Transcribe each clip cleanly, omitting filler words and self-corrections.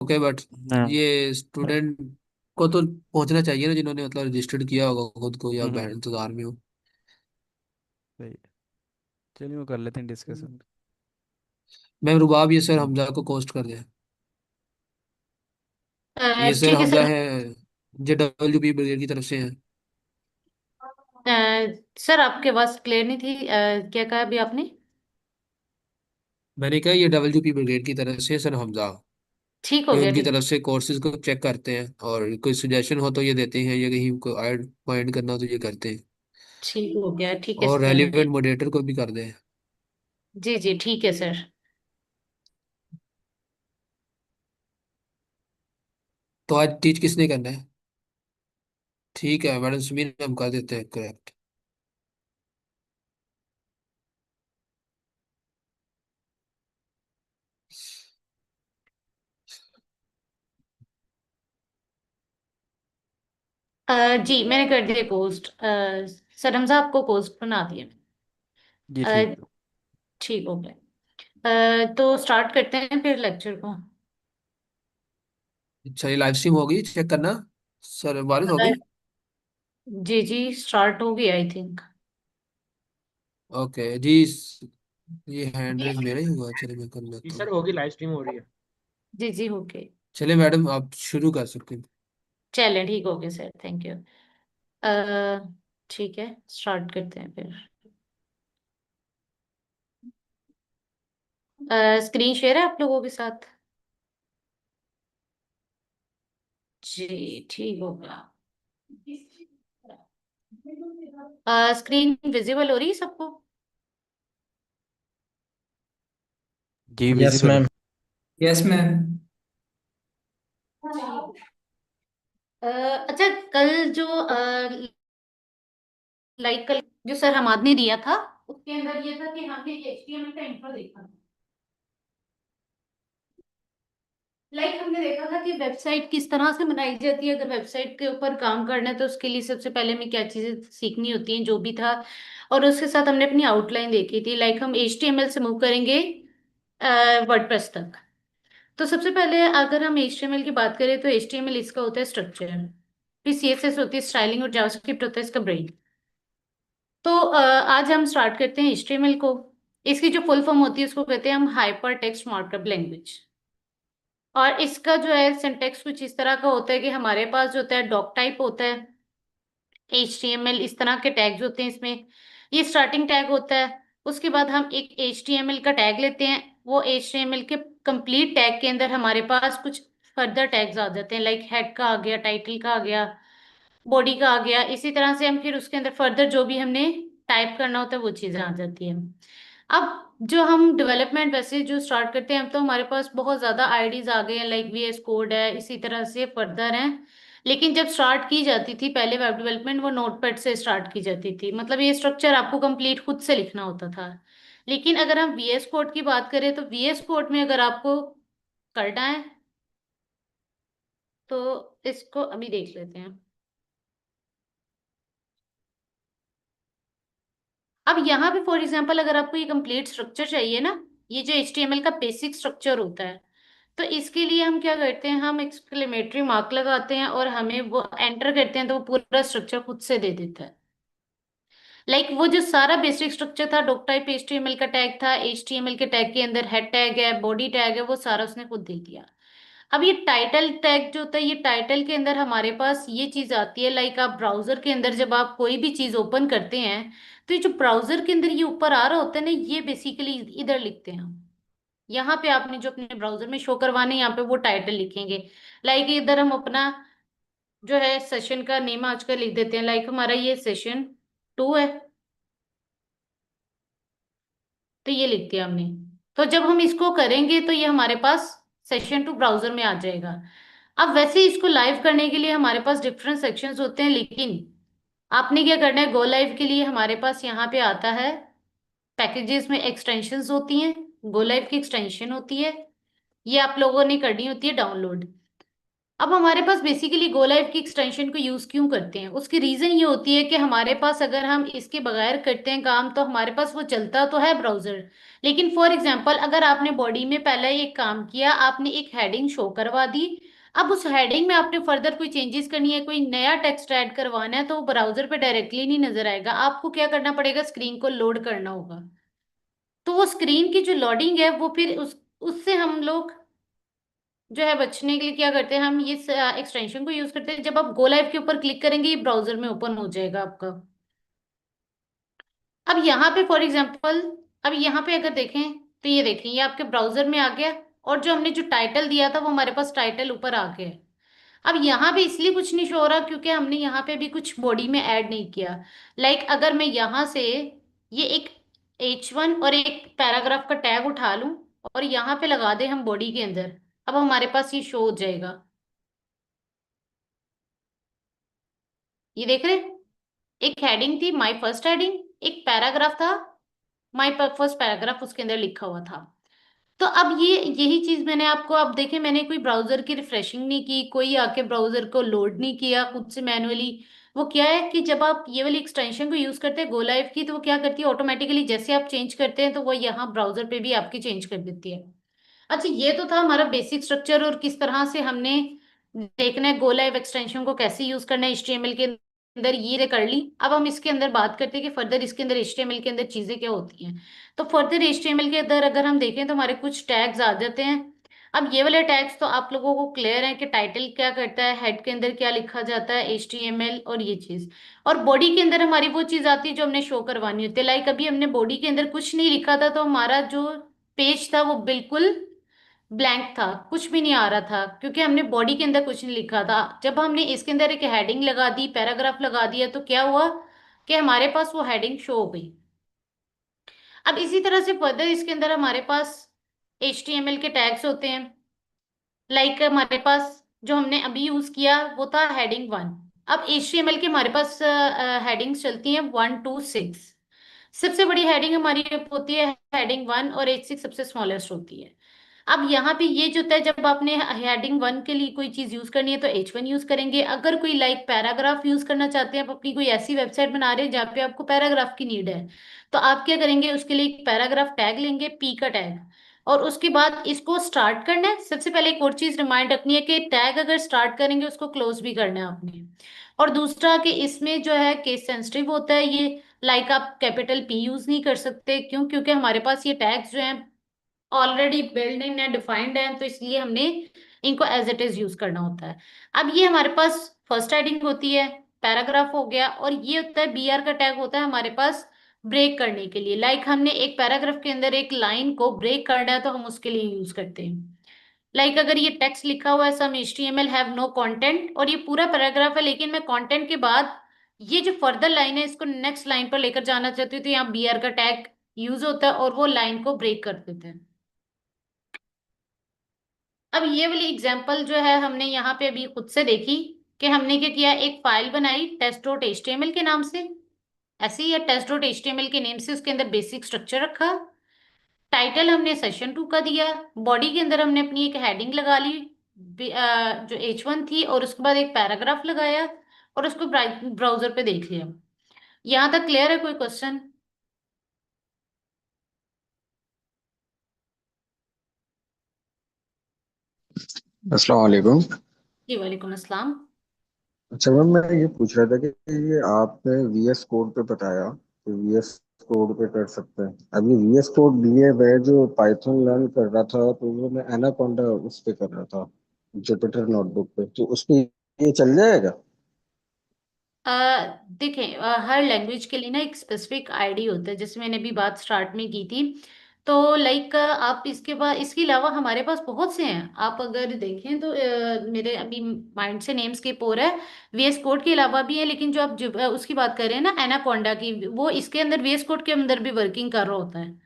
Okay but हाँ। ये student को तो पहुंचना चाहिए ना, जिन्होंने मतलब रजिस्टर्ड किया होगा खुद को या हम्म। इंतजार में हो। सही है। चलिए वो कर लेते हैं डिस्कशन। मैम रुबाब ये सर हमजा को कोस्ट कर दे। ये सर ठीक है हमजा सर। है, JWP ब्रिगेड की तरफ से है। सर आपके आवाज क्लियर नहीं थी, क्या कहा अभी आपने? मैंने कहा ये WP ब्रिगेड की तरफ से सर हमजा। ठीक हो ये गया, उनकी ठीक। तरफ से कोर्सेज को चेक करते हैं, और कोई सुजेशन हो तो ये देते हैं, या कहीं को ऐड पॉइंट करना हो तो ये करते हैं। ठीक हो गया, ठीक है और सर, हो गया। रेलिवेंट मॉडरेटर को भी कर दें। जी जी, ठीक है सर। तो आज टीच किसने करना है? ठीक है मैडम सुमीन, हम कर देते हैं करेक्ट। जी मैंने कर दिया पोस्ट। सर हमजा आपको पोस्ट बना दिया। जी अ, ठीक। ठीक हो गया। तो स्टार्ट करते हैं फिर लेक्चर को। अच्छा ये लाइव स्ट्रीम होगी, चेक करना। सर बारिश अ, होगी। जी जी, स्टार्ट होगी आई थिंक। ओके जी। ये हैंड रेज मेरा ही हुआ, चलिए मैं कर जी लेता सर, हूँ। होगी, लाइव स्ट्रीम हो रही है। जी जी, हो गई। चलिए मैडम आप शुरू कर सकते हैं। चलें, ठीक हो गया सर, थैंक यू। ठीक है, स्टार्ट करते हैं फिर। स्क्रीन शेयर है आप लोगों के साथ? जी ठीक हो गया। स्क्रीन विजिबल हो रही है सबको? जी यस विजिबल है। मैम। Yes ma'am. अच्छा, कल जो कल जो सर हमाद ने दिया था, उसके अंदर ये था कि हमने HTML का इंट्रो देखा। हमने देखा था कि वेबसाइट किस तरह से बनाई जाती है। अगर वेबसाइट के ऊपर काम करना है तो उसके लिए सबसे पहले हमें क्या चीजें सीखनी होती हैं, जो भी था। और उसके साथ हमने अपनी आउटलाइन देखी थी। हम HTML से मूव करेंगे वर्डप्रेस तक। तो सबसे पहले अगर हम HTML की बात करें तो HTML इसका होता है स्ट्रक्चर, फिर CSS होती है स्टाइलिंग, और जावास्क्रिप्ट होता है इसका ब्रेन। तो आज हम स्टार्ट करते हैं HTML को। इसकी जो फुल फॉर्म होती है उसको कहते हैं हम हाइपर टेक्स्ट मार्कअप लैंग्वेज। और इसका जो है सिंटेक्स कुछ इस तरह का होता है कि हमारे पास जो होता है डॉक टाइप होता है, HTML इस तरह के टैग्स होते हैं इसमें। ये स्टार्टिंग टैग होता है। उसके बाद हम एक HTML का टैग लेते हैं। वो HTML के कंप्लीट टैग के अंदर हमारे पास कुछ फर्दर टैग्स आ जाते हैं, हेड का आ गया, टाइटल का आ गया, बॉडी का आ गया। इसी तरह से हम फिर उसके अंदर फर्दर जो भी हमने टाइप करना होता है वो चीजें आ जाती है। अब जो हम डेवलपमेंट वैसे जो स्टार्ट करते हैं हम, तो हमारे पास बहुत ज्यादा आईडीज आ गए हैं, VS कोड है, इसी तरह से फर्दर हैं। लेकिन जब स्टार्ट की जाती थी पहले वेब डेवलपमेंट, वो नोटपैड से स्टार्ट की जाती थी। मतलब ये स्ट्रक्चर आपको कंप्लीट खुद से लिखना होता था। लेकिन अगर हम VS कोड की बात करें तो VS कोड में अगर आपको करना है तो इसको अभी देख लेते हैं। अब यहाँ पे फॉर एग्जांपल अगर आपको ये कंप्लीट स्ट्रक्चर चाहिए ना, ये जो HTML का बेसिक स्ट्रक्चर होता है, तो इसके लिए हम क्या करते हैं, हम एक्सक्लेमेटरी मार्क लगाते हैं और हमें वो एंटर करते हैं तो वो पूरा स्ट्रक्चर खुद से दे देता है। वो जो सारा बेसिक स्ट्रक्चर था, डॉक टाइप HTML का टैग था, HTML के टैग के अंदर हेड टैग है, बॉडी टैग है, वो सारा उसने खुद दे दिया। अब ये टाइटल टैग जो होता है, ये टाइटल के अंदर हमारे पास ये चीज आती है। आप ब्राउजर के अंदर जब आप कोई भी चीज ओपन करते हैं, तो ये जो ब्राउजर के अंदर ये ऊपर आ रहा होता है ना, ये बेसिकली इधर लिखते हैं हम। यहाँ पे आपने जो अपने ब्राउजर में शो करवाने, यहाँ पे वो टाइटल लिखेंगे। इधर हम अपना जो है सेशन का नेम आजकल लिख देते हैं, हमारा ये सेशन 2 है, तो ये लिख दिया हमने। तो जब हम इसको करेंगे तो ये हमारे पास सेशन 2 ब्राउजर में आ जाएगा। अब वैसे ही इसको लाइव करने के लिए हमारे पास डिफरेंट सेक्शंस होते हैं, लेकिन आपने क्या करना है, गो लाइव के लिए हमारे पास यहाँ पे आता है पैकेजेस में एक्सटेंशंस होती हैं। गो लाइव की एक्सटेंशन होती है, ये आप लोगों ने करनी होती है डाउनलोड। अब हमारे पास बेसिकली गो लाइव की एक्सटेंशन को यूज क्यों करते हैं, उसकी रीजन ये होती है कि हमारे पास अगर हम इसके बगैर करते हैं काम तो हमारे पास वो चलता तो है ब्राउजर, लेकिन फॉर एग्जांपल अगर आपने बॉडी में पहले एक काम किया, आपने एक हेडिंग शो करवा दी, अब उस हेडिंग में आपने फर्दर कोई चेंजेस करनी है, कोई नया टेक्स्ट ऐड करवाना है, तो वो ब्राउजर पे डायरेक्टली नहीं नजर आएगा, आपको क्या करना पड़ेगा, स्क्रीन को लोड करना होगा। तो वो स्क्रीन की जो लोडिंग है वो फिर उससे हम लोग जो है बचने के लिए क्या करते हैं, हम ये एक्सटेंशन को यूज करते हैं। जब आप गो लाइव के ऊपर क्लिक करेंगे ये ब्राउजर में ओपन हो जाएगा आपका। अब यहाँ पे फॉर एग्जांपल, अब यहाँ पे अगर देखें तो ये देखें ये आपके ब्राउजर में आ गया, और जो हमने जो टाइटल दिया था वो हमारे पास टाइटल ऊपर आ गया है। अब यहाँ पे इसलिए कुछ नहीं शो हो रहा क्योंकि हमने यहाँ पे भी कुछ बॉडी में ऐड नहीं किया। अगर मैं यहाँ से ये एक H1 और एक पैराग्राफ का टैग उठा लूं और यहाँ पे लगा दे हम बॉडी के अंदर, अब हमारे पास ये शो हो जाएगा। ये देख रहे हैं? एक हेडिंग थी माय फर्स्ट हेडिंग, एक पैराग्राफ था माय फर्स्ट पैराग्राफ, उसके अंदर लिखा हुआ था। तो अब ये यही चीज मैंने आपको, अब देखे मैंने कोई ब्राउजर की रिफ्रेशिंग नहीं की, कोई आके ब्राउजर को लोड नहीं किया खुद से मैनुअली। वो क्या है कि जब आप ये वाली एक्सटेंशन को यूज करते हैं गो लाइव की, तो वो क्या करती है ऑटोमेटिकली जैसे आप चेंज करते हैं तो वो यहाँ ब्राउजर पे भी आपकी चेंज कर देती है। अच्छा, ये तो था हमारा बेसिक स्ट्रक्चर और किस तरह से हमने देखना है गो लाइव एक्सटेंशन को कैसे यूज करना है HTML के अंदर, ये कर ली। अब हम इसके अंदर बात करते हैं कि फर्दर इसके अंदर HTML के अंदर चीजें क्या होती हैं। तो फर्दर HTML के अंदर अगर हम देखें तो हमारे कुछ टैग्स आ जाते हैं। अब ये वाले टैग्स तो आप लोगों को क्लियर है कि टाइटल क्या करता है, हेड के अंदर क्या लिखा जाता है, HTML और ये चीज। और बॉडी के अंदर हमारी वो चीज आती है जो हमने शो करवानी होती है। अभी हमने बॉडी के अंदर कुछ नहीं लिखा था तो हमारा जो पेज था वो बिल्कुल ब्लैंक था, कुछ भी नहीं आ रहा था क्योंकि हमने बॉडी के अंदर कुछ नहीं लिखा था। जब हमने इसके अंदर एक हेडिंग लगा दी, पैराग्राफ लगा दिया, तो क्या हुआ कि हमारे पास वो हेडिंग शो हो गई। अब इसी तरह से फर्दर इसके अंदर हमारे पास HTML के टैग्स होते हैं। हमारे पास जो हमने अभी यूज किया वो था हेडिंग 1। अब HTML के हमारे पास हेडिंग्स चलती हैं 1 to 6। सबसे बड़ी हेडिंग हमारी होती है हेडिंग 1 और H6 सबसे स्मॉलेस्ट होती है। अब यहाँ पे ये जो होता है, जब आपने हेडिंग 1 के लिए कोई चीज यूज करनी है तो H1 यूज करेंगे। अगर कोई पैराग्राफ यूज करना चाहते हैं, आप अपनी कोई ऐसी वेबसाइट बना रहे हैं जहाँ पे आपको पैराग्राफ की नीड है, तो आप क्या करेंगे, उसके लिए एक पैराग्राफ टैग लेंगे, P का टैग। और उसके बाद इसको स्टार्ट करना है। सबसे पहले एक और चीज रिमाइंड रखनी है कि टैग अगर स्टार्ट करेंगे उसको क्लोज भी करना है आपने। और दूसरा कि इसमें जो है केस सेंसिटिव होता है ये। आप कैपिटल P यूज नहीं कर सकते, क्यों? क्योंकि हमारे पास ये टैग्स जो हैं ऑलरेडी बिल्ड इन है, डिफाइंड है, तो इसलिए हमने इनको एज इट इज यूज करना होता है। अब ये हमारे पास फर्स्ट हेडिंग होती है, पैराग्राफ हो गया, और ये होता है BR का टैग होता है हमारे पास ब्रेक करने के लिए। हमने एक पैराग्राफ के अंदर एक लाइन को ब्रेक करना है तो हम उसके लिए यूज करते हैं। अगर ये टेक्स्ट लिखा हुआ है सम HTML हैव नो कंटेंट, और ये पूरा पैराग्राफ है लेकिन मैं कंटेंट के बाद ये जो फर्दर लाइन है इसको नेक्स्ट लाइन पर लेकर जाना चाहती हूँ, तो यहाँ BR का टैग यूज होता है और वो लाइन को ब्रेक कर देते हैं। अब ये वाली एग्जांपल जो है हमने यहाँ पे अभी खुद से देखी कि हमने क्या किया, एक फाइल बनाई test.html के नाम से। ऐसे ही है, test.html के नेम से उसके अंदर बेसिक स्ट्रक्चर रखा। टाइटल हमने सेशन 2 का दिया। बॉडी के अंदर हमने अपनी एक हेडिंग लगा ली जो H1 थी, और उसके बाद एक पैराग्राफ लगाया और उसको ब्राउजर पे देख लिया। यहाँ तक क्लियर है? कोई क्वेश्चन? अस्सलाम वालेकुम। जी वालेकुम अस्सलाम। अच्छा मैम, मैं ये पूछ रहा था कि ये आपने VS कोड पे बताया कि VS कोड पे कर सकते हैं। अब ये VS कोड लिए मैं जो पाइथन लर्न कर रहा था तो वो मैं एनाकोंडा उस पे कर रहा था, जुपिटर नोटबुक पे, तो उस पे ये चल जाएगा? देखें, हर लैंग्वेज के लिए ना एक स्पेसिफिक आईडी होता है, जैसे मैंने अभी बात स्टार्ट में की थी। तो आप इसके बाद इसके अलावा हमारे पास बहुत से हैं। आप अगर देखें तो मेरे अभी माइंड से नेम स्किप हो रहा है। VS कोड के अलावा भी है, लेकिन जो आप उसकी बात कर रहे हैं ना एनाकोंडा की, वो इसके अंदर VS कोड के अंदर भी वर्किंग कर रहा होता है।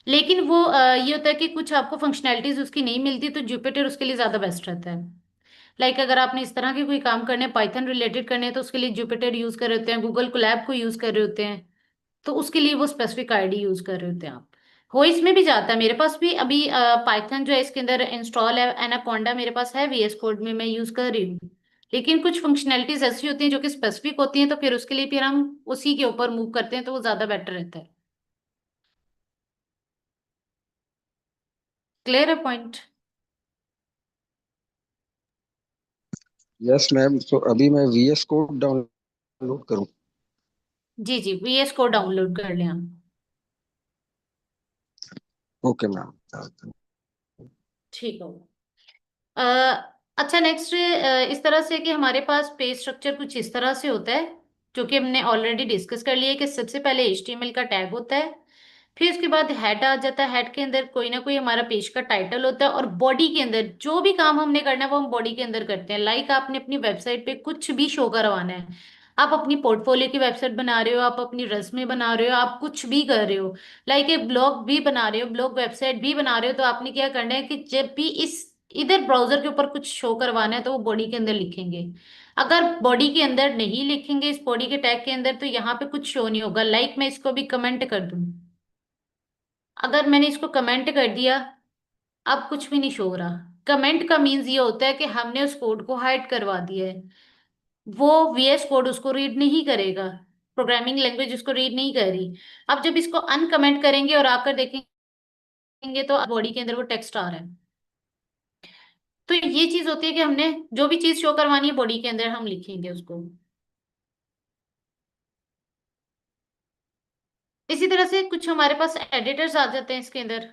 लेकिन वो ये होता है कि कुछ आपको फंक्शनैलिटीज उसकी नहीं मिलती, तो जुपिटर उसके लिए ज्यादा बेस्ट रहता है। अगर आपने इस तरह के कोई काम करने पाइथन रिलेटेड करने हैं तो उसके लिए जुपिटर यूज कर रहे होते हैं, गूगल कोलैब को यूज कर रहे होते हैं, तो उसके लिए वो स्पेसिफिक आईडी यूज कर रहे होते हैं आप। हो इसमें भी जाता है, मेरे पास भी अभी पाइथन जो है इसके अंदर इंस्टॉल है, एनाकोंडा मेरे पास है VS कोड में, मैं यूज कर रही हूँ। लेकिन कुछ फंक्शनैलिटीज ऐसी होती हैं जो कि स्पेसिफिक होती हैं, तो फिर उसके लिए फिर हम उसी के ऊपर मूव करते हैं, तो वो ज्यादा बेटर रहता है। क्लियर है पॉइंट? यस मैम, तो अभी मैं VS कोड डाउनलोड करूँ? जी जी, VS कोड डाउनलोड कर लें हम। Okay ma'am. ठीक हो। अ, अच्छा नेक्स्ट, इस तरह से कि हमारे पास पेज स्ट्रक्चर कुछ इस तरह से होता है, जो कि हमने ऑलरेडी डिस्कस कर लिया है कि सबसे पहले HTML का टैग होता है, फिर उसके बाद हेड आ जाता है, हेड के अंदर कोई ना कोई हमारा पेज का टाइटल होता है, और बॉडी के अंदर जो भी काम हमने करना है वो हम बॉडी के अंदर करते हैं। लाइक आपने अपनी वेबसाइट पे कुछ भी शो करवाना है, आप अपनी पोर्टफोलियो की वेबसाइट बना रहे हो, आप अपनी रस्में बना रहे हो, आप कुछ भी कर रहे हो, लाइक एक ब्लॉग भी बना रहे हो, ब्लॉग वेबसाइट भी बना रहे हो, तो आपने क्या करना है कि जब भी इस इधर ब्राउजर के ऊपर कुछ शो करवाना है तो वो बॉडी के अंदर लिखेंगे। अगर बॉडी के अंदर नहीं लिखेंगे, इस बॉडी के टैग के अंदर, तो यहाँ पे कुछ शो नहीं होगा। लाइक मैं इसको भी कमेंट कर दूं, अगर मैंने इसको कमेंट कर दिया, अब कुछ भी नहीं शो हो रहा। कमेंट का मीन्स ये होता है कि हमने उस कोड को हाइड करवा दिया है, वो VS कोड उसको रीड नहीं करेगा, प्रोग्रामिंग लैंग्वेज उसको रीड नहीं कर रही। अब जब इसको अनकमेंट करेंगे और आकर देखेंगे तो बॉडी के अंदर वो टेक्स्ट आ रहा है। तो ये चीज होती है कि हमने जो भी चीज शो करवानी है बॉडी के अंदर हम लिखेंगे उसको। इसी तरह से कुछ हमारे पास एडिटर्स आ जाते हैं इसके अंदर।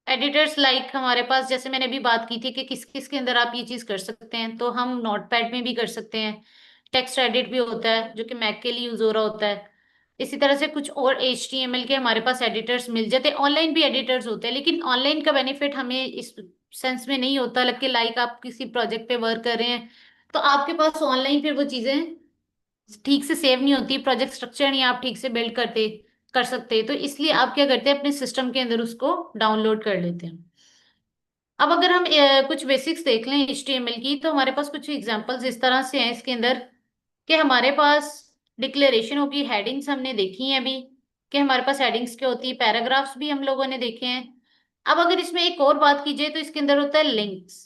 एडिटर्स लाइक हमारे पास, जैसे मैंने अभी बात की थी कि किस किस के अंदर आप ये चीज कर सकते हैं, तो हम नोटपैड में भी कर सकते हैं। टेक्स्ट एडिट भी होता है जो कि मैक के लिए यूज हो रहा होता है। इसी तरह से कुछ और HTML के हमारे पास एडिटर्स मिल जाते हैं, ऑनलाइन भी एडिटर्स होते हैं, लेकिन ऑनलाइन का बेनिफिट हमें इस सेंस में नहीं होता, लग के लाइक आप किसी प्रोजेक्ट पे वर्क कर रहे हैं तो आपके पास ऑनलाइन फिर वो चीजें ठीक से सेव नहीं होती, प्रोजेक्ट स्ट्रक्चर नहीं आप ठीक से बिल्ड करते कर सकते, तो इसलिए आप क्या करते हैं अपने सिस्टम के अंदर उसको डाउनलोड कर लेते हैं। अब अगर हम कुछ बेसिक्स देख लें HTML की, तो हमारे पास कुछ एग्जांपल्स इस तरह से हैं इसके अंदर कि हमारे पास डिक्लेरेशन होगी, हेडिंग्स हमने देखी हैं अभी कि हमारे पास हेडिंग्स क्या होती है, पैराग्राफ्स भी हम लोगों ने देखे हैं। अब अगर इसमें एक और बात की जाए तो इसके अंदर होता है लिंक्स।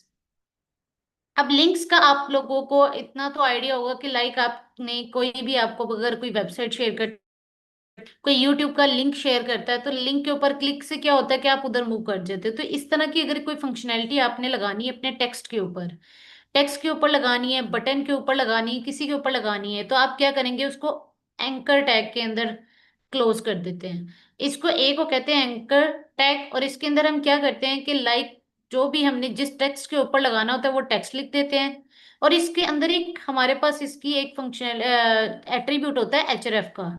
अब लिंक्स का आप लोगों को इतना तो आइडिया होगा कि लाइक आपने कोई भी, आपको अगर कोई वेबसाइट शेयर कर, कोई यूट्यूब का लिंक शेयर करता है, तो लिंक के ऊपर क्लिक से क्या होता है कि आप उधर मूव कर जाते हो। तो इस तरह की अगर कोई फंक्शनैलिटी आपने लगानी है अपने टेक्स्ट के ऊपर, टेक्स्ट के ऊपर लगानी है, बटन के ऊपर लगानी है, किसी के ऊपर लगानी है, तो आप क्या करेंगे, उसको एंकर टैग के अंदर क्लोज कर देते हैं। इसको एक को कहते हैं एंकर टैग, और इसके अंदर हम क्या करते हैं कि लाइक जो भी हमने जिस टेक्स्ट के ऊपर लगाना होता है वो टेक्स्ट लिख देते हैं। और इसके अंदर एक हमारे पास इसकी एक फंक्शनल एट्रीब्यूट होता है href का।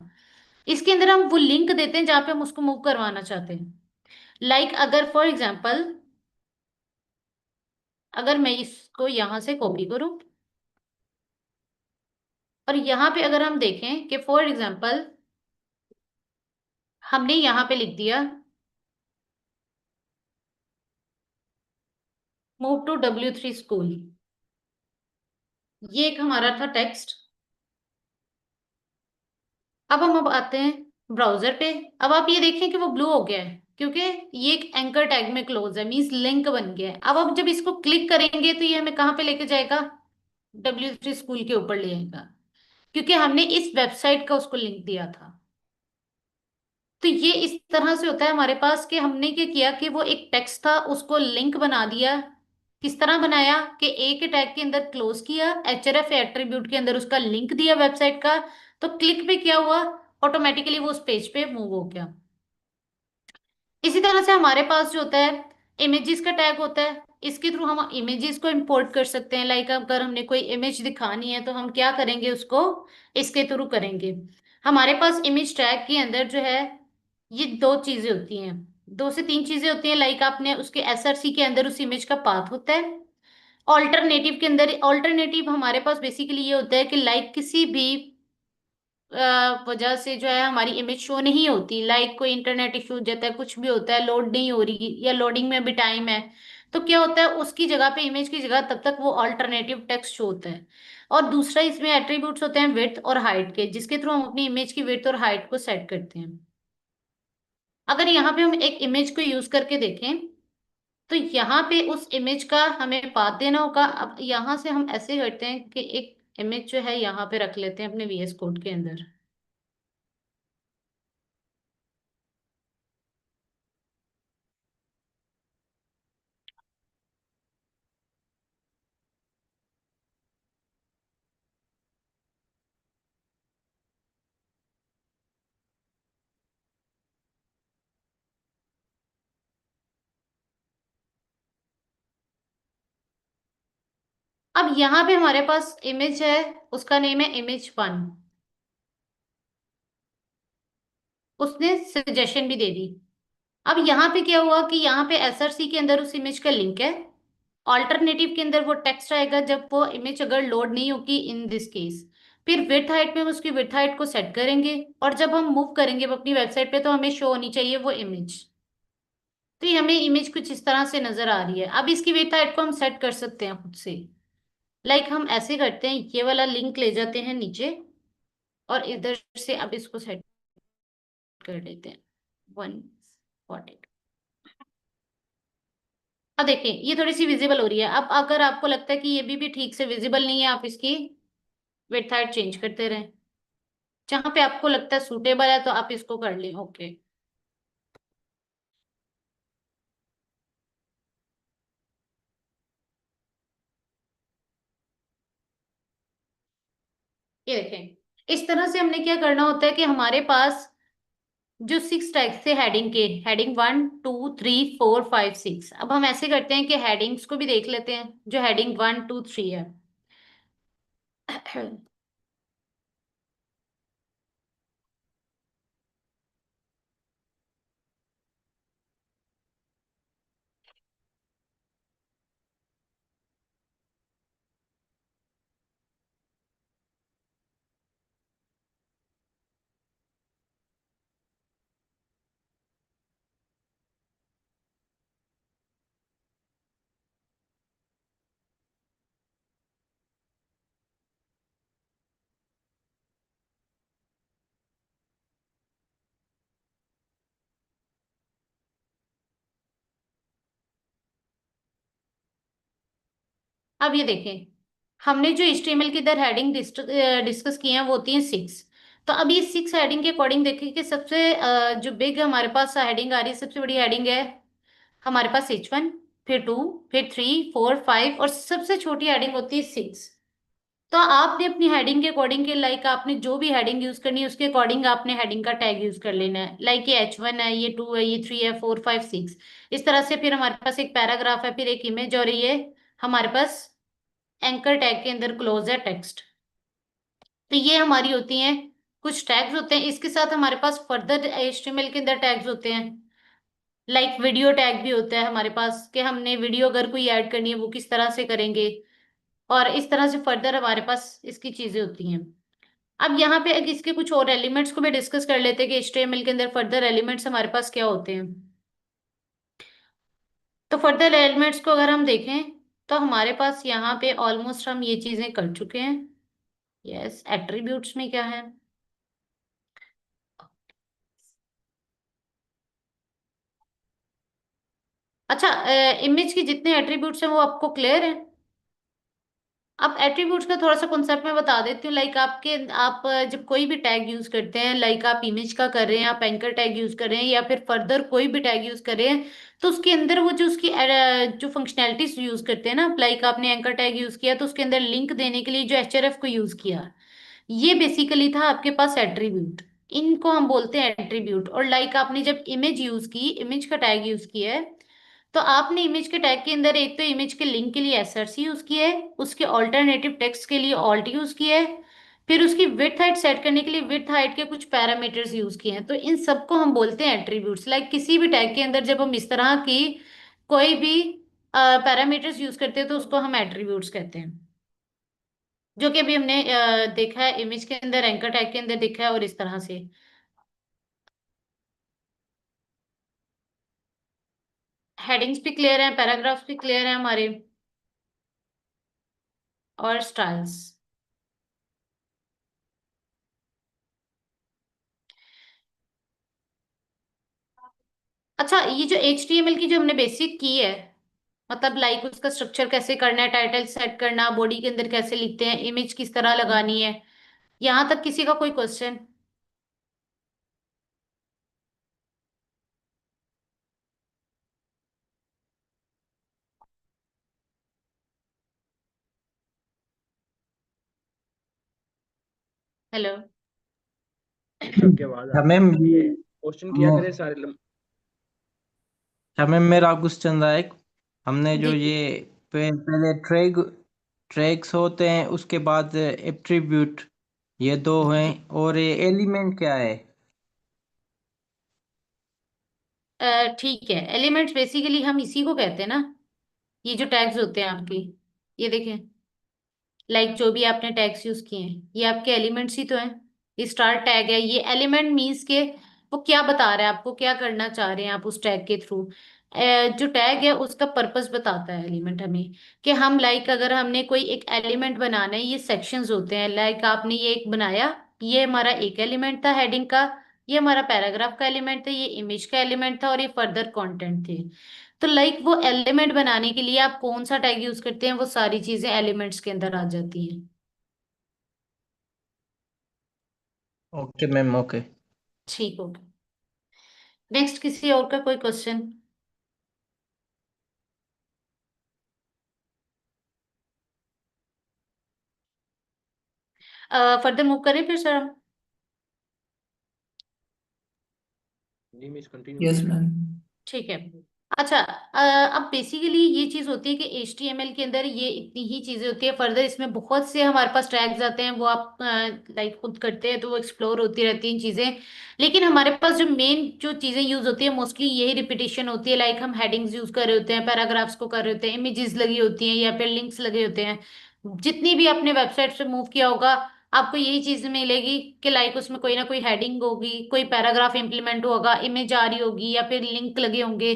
इसके अंदर हम वो लिंक देते हैं जहां पे हम उसको मूव करवाना चाहते हैं। लाइक अगर फॉर एग्जाम्पल, अगर मैं इसको यहां से कॉपी करूं और यहाँ पे अगर हम देखें कि फॉर एग्जाम्पल हमने यहाँ पे लिख दिया मूव टू W3 स्कूल, ये एक हमारा था टेक्स्ट। अब आते हैं ब्राउजर पे। अब आप ये देखें कि वो ब्लू हो गया है क्योंकि ये एक एंकर टैग में क्लोज है, मींस लिंक बन गया है। अब हम जब इसको क्लिक करेंगे तो ये हमें कहाँ पे लेके जाएगा, W3 स्कूल के ऊपर ले आएगा, क्योंकि हमने इस वेबसाइट का उसको लिंक दिया था। तो ये इस तरह से होता है हमारे पास कि हमने क्या किया कि वो एक टेक्स्ट था उसको लिंक बना दिया। किस तरह बनाया कि एक टैग के अंदर क्लोज किया, href एट्रीब्यूट के अंदर उसका लिंक दिया वेबसाइट का, तो क्लिक पे क्या हुआ, ऑटोमेटिकली वो उस पेज पे मूव हो गया। इसी तरह से हमारे पास जो होता है इमेजेस का टैग होता है, इसके थ्रू हम इमेजेस को इंपोर्ट कर सकते हैं। लाइक अगर हमने कोई इमेज दिखानी है तो हम क्या करेंगे, उसको इसके थ्रू करेंगे। हमारे पास इमेज टैग के अंदर जो है ये दो चीजें होती हैं, दो से तीन चीजें होती हैं। लाइक आपने उसके SRC के अंदर उस इमेज का पाथ होता है। ऑल्टरनेटिव के अंदर, ऑल्टरनेटिव हमारे पास बेसिकली ये होता है कि लाइक किसी भी वजह से जो है हमारी इमेज शो नहीं होती, लाइक कोई इंटरनेट इशू हो जाता है, कुछ भी होता है, लोड नहीं हो रही या लोडिंग में भी टाइम है, तो क्या होता है उसकी जगह पे, इमेज की जगह तब तक वो अल्टरनेटिव टेक्स्ट शो होता है। और दूसरा इसमें एट्रीब्यूट्स होते हैं विड्थ और हाइट के, जिसके थ्रू हम अपनी इमेज की विड्थ और हाइट को सेट करते हैं। अगर यहाँ पे हम एक इमेज को यूज करके देखें, तो यहाँ पे उस इमेज का हमें पाथ देना होगा। अब यहाँ से हम ऐसे करते हैं कि एक इमेज जो है यहाँ पे रख लेते हैं अपने VS कोड के अंदर। अब यहाँ पे हमारे पास इमेज है, उसका नेम है Image 1। उसने सजेशन भी दे दी। अब यहाँ पे क्या हुआ कि यहाँ पे SRC के अंदर उस इमेज का लिंक है, ऑल्टरनेटिव के अंदर वो टेक्स्ट आएगा जब वो इमेज अगर लोड नहीं होगी इन दिस केस। फिर विड्थ हाइट में हम उसकी विड्थ हाइट को सेट करेंगे, और जब हम मूव करेंगे अपनी वेबसाइट पे तो हमें शो होनी चाहिए वो इमेज। तो ये हमें इमेज कुछ इस तरह से नजर आ रही है। अब इसकी विड्थ हाइट को हम सेट कर सकते हैं खुद से। हम ऐसे करते हैं, ये वाला लिंक ले जाते हैं नीचे, और इधर से अब इसको सेट कर लेते हैं 140। अब देखिए ये थोड़ी सी विजिबल हो रही है। अब अगर आपको लगता है कि ये भी ठीक से विजिबल नहीं है, आप इसकी विड्थ हाइट चेंज करते रहें। जहां पे आपको लगता है सूटेबल है तो आप इसको कर लें। ओके, ये देखें इस तरह से हमने क्या करना होता है कि हमारे पास जो 6 टैग्स थे हेडिंग के, हेडिंग 1 2 3 4 5 6, अब हम ऐसे करते हैं कि हेडिंग्स को भी देख लेते हैं जो हेडिंग 1 2 3 है। अब ये देखें, हमने जो HTML की इधर हेडिंग डिस्कस की है वो होती है 6। तो अब ये 6 हेडिंग के अकॉर्डिंग देखें कि सबसे जो बिग हमारे पास हेडिंग आ रही है, सबसे बड़ी हेडिंग है हमारे पास H1, फिर 2, फिर 3 4 5, और सबसे छोटी हेडिंग होती है 6। तो आपने अपनी हेडिंग के अकॉर्डिंग के आपने जो भी हेडिंग यूज करनी है उसके अकॉर्डिंग आपने हेडिंग का टैग यूज कर लेना है। ये H1 है, ये 2 है, ये 3 है, 4 5 6, इस तरह से। फिर हमारे पास एक पैराग्राफ है, फिर एक इमेज, और ये हमारे पास एंकर टैग के अंदर क्लोज है टेक्स्ट। तो ये हमारी होती हैं कुछ टैग्स होते हैं। इसके साथ हमारे पास फर्दर HTML के अंदर टैग्स होते हैं। वीडियो टैग भी होता है हमारे पास कि हमने वीडियो अगर कोई ऐड करनी है वो किस तरह से करेंगे, और इस तरह से फर्दर हमारे पास इसकी चीजें होती हैं। अब यहाँ पे इसके कुछ और एलिमेंट्स को भी डिस्कस कर लेते हैं कि HTML के अंदर फर्दर एलिमेंट्स हमारे पास क्या होते हैं। तो फर्दर एलिमेंट्स को अगर हम देखें तो हमारे पास यहाँ पे ऑलमोस्ट हम ये चीजें कर चुके हैं। यस, एट्रीब्यूट्स में क्या है? अच्छा, इमेज की जितने एट्रीब्यूट्स हैं वो आपको क्लियर है? अब एट्रीब्यूट्स का थोड़ा सा कॉन्सेप्ट मैं बता देती हूँ। आप जब कोई भी टैग यूज करते हैं, आप इमेज का कर रहे हैं, आप एंकर टैग यूज कर रहे हैं, या फिर फर्दर कोई भी टैग यूज कर रहे हैं, तो उसके अंदर वो जो उसकी जो फंक्शनैलिटीज यूज करते हैं ना, आपने एंकर टैग यूज किया तो उसके अंदर लिंक देने के लिए जो HRF को यूज किया, ये बेसिकली था आपके पास एट्रीब्यूट। इनको हम बोलते हैं एट्रीब्यूट। और आपने जब इमेज यूज की, इमेज का टैग यूज किया है, तो आपने इमेज के टैग के अंदर एक तो इमेज के लिंक के लिए SRC यूज किया है, उसके ऑल्टरनेटिव टेक्स्ट के लिए ऑल्ट यूज किया है, फिर उसकी विड्थ हाइट सेट करने के लिए विड्थ हाइट के कुछ पैरामीटर्स यूज किए हैं। तो इन सबको हम बोलते हैं एट्रीब्यूट्स। किसी भी टैग के अंदर जब हम इस तरह की कोई भी पैरामीटर्स यूज करते हैं तो उसको हम एट्रीब्यूट्स कहते हैं। जो कि अभी हमने देखा है इमेज के अंदर, एंकर टैग के अंदर देखा है, और इस तरह से हेडिंग्स भी क्लियर हैं, पैराग्राफ्स भी क्लियर हैं हमारे, और स्टाइल्स। अच्छा, ये जो HTML की जो हमने बेसिक की है, मतलब लाइक उसका स्ट्रक्चर कैसे करना है, टाइटल सेट करना, बॉडी के अंदर कैसे लिखते हैं, इमेज किस तरह लगानी है, यहाँ तक किसी का कोई क्वेश्चन? हेलो। आपकी आवाज आ हाँ रही है। मैम ये क्वेश्चन किया करे सारे हाँ मैम मेरा क्वेश्चन रहा एक। हमने जो जी। ये पहले ट्रैक्स होते हैं, उसके बाद एट्रीब्यूट, ये दो हैं, और ये एलिमेंट क्या है? ठीक है, एलिमेंट्स बेसिकली हम इसी को कहते हैं ना, ये जो टैग्स होते हैं आपके, ये देखें, लाइक जो भी आपने टैग्स यूज किए हैं ये आपके एलिमेंट्स ही तो हैं। ये स्टार टैग है, ये एलिमेंट मीन्स के वो क्या बता रहा है आपको, क्या करना चाह रहे हैं आप उस टैग के थ्रू। जो टैग है उसका पर्पस बताता है एलिमेंट हमें, कि हम लाइक अगर हमने कोई एक एलिमेंट बनाना है, ये सेक्शंस होते हैं, लाइक आपने ये एक बनाया, ये हमारा एक एलिमेंट था हेडिंग का, ये हमारा पैराग्राफ का एलिमेंट था, ये इमेज का एलिमेंट था, और ये फर्दर कंटेंट थे। तो लाइक वो एलिमेंट बनाने के लिए आप कौन सा टैग यूज करते हैं, वो सारी चीजें एलिमेंट्स के अंदर आ जाती हैं। Okay ma'am, okay. ठीक हो गया। नेक्स्ट किसी और का कोई क्वेश्चन? फर्दर मूव करें फिर सर हम? जी मिस कंटिन्यू यस कीजिए। मैम। ठीक है। अच्छा, अब बेसिकली ये चीज होती है कि HTML के अंदर ये इतनी ही चीजें होती है, फर्दर इसमें बहुत से हमारे पास टैग्स आते हैं, वो आप लाइक खुद करते हैं तो वो एक्सप्लोर होती रहती हैं चीजें। लेकिन हमारे पास जो मेन जो चीजें यूज होती है मोस्टली यही रिपीटेशन होती है, लाइक हम हेडिंग्स यूज कर रहे होते हैं, पैराग्राफ्स को कर रहे होते हैं, इमेजेस लगी होती हैं या फिर लिंक्स लगे होते हैं। जितनी भी आपने वेबसाइट से मूव किया होगा, आपको यही चीज मिलेगी कि लाइक उसमें कोई ना कोई हेडिंग होगी, कोई पैराग्राफ इंप्लीमेंट होगा, इमेज आ रही होगी या फिर लिंक लगे होंगे।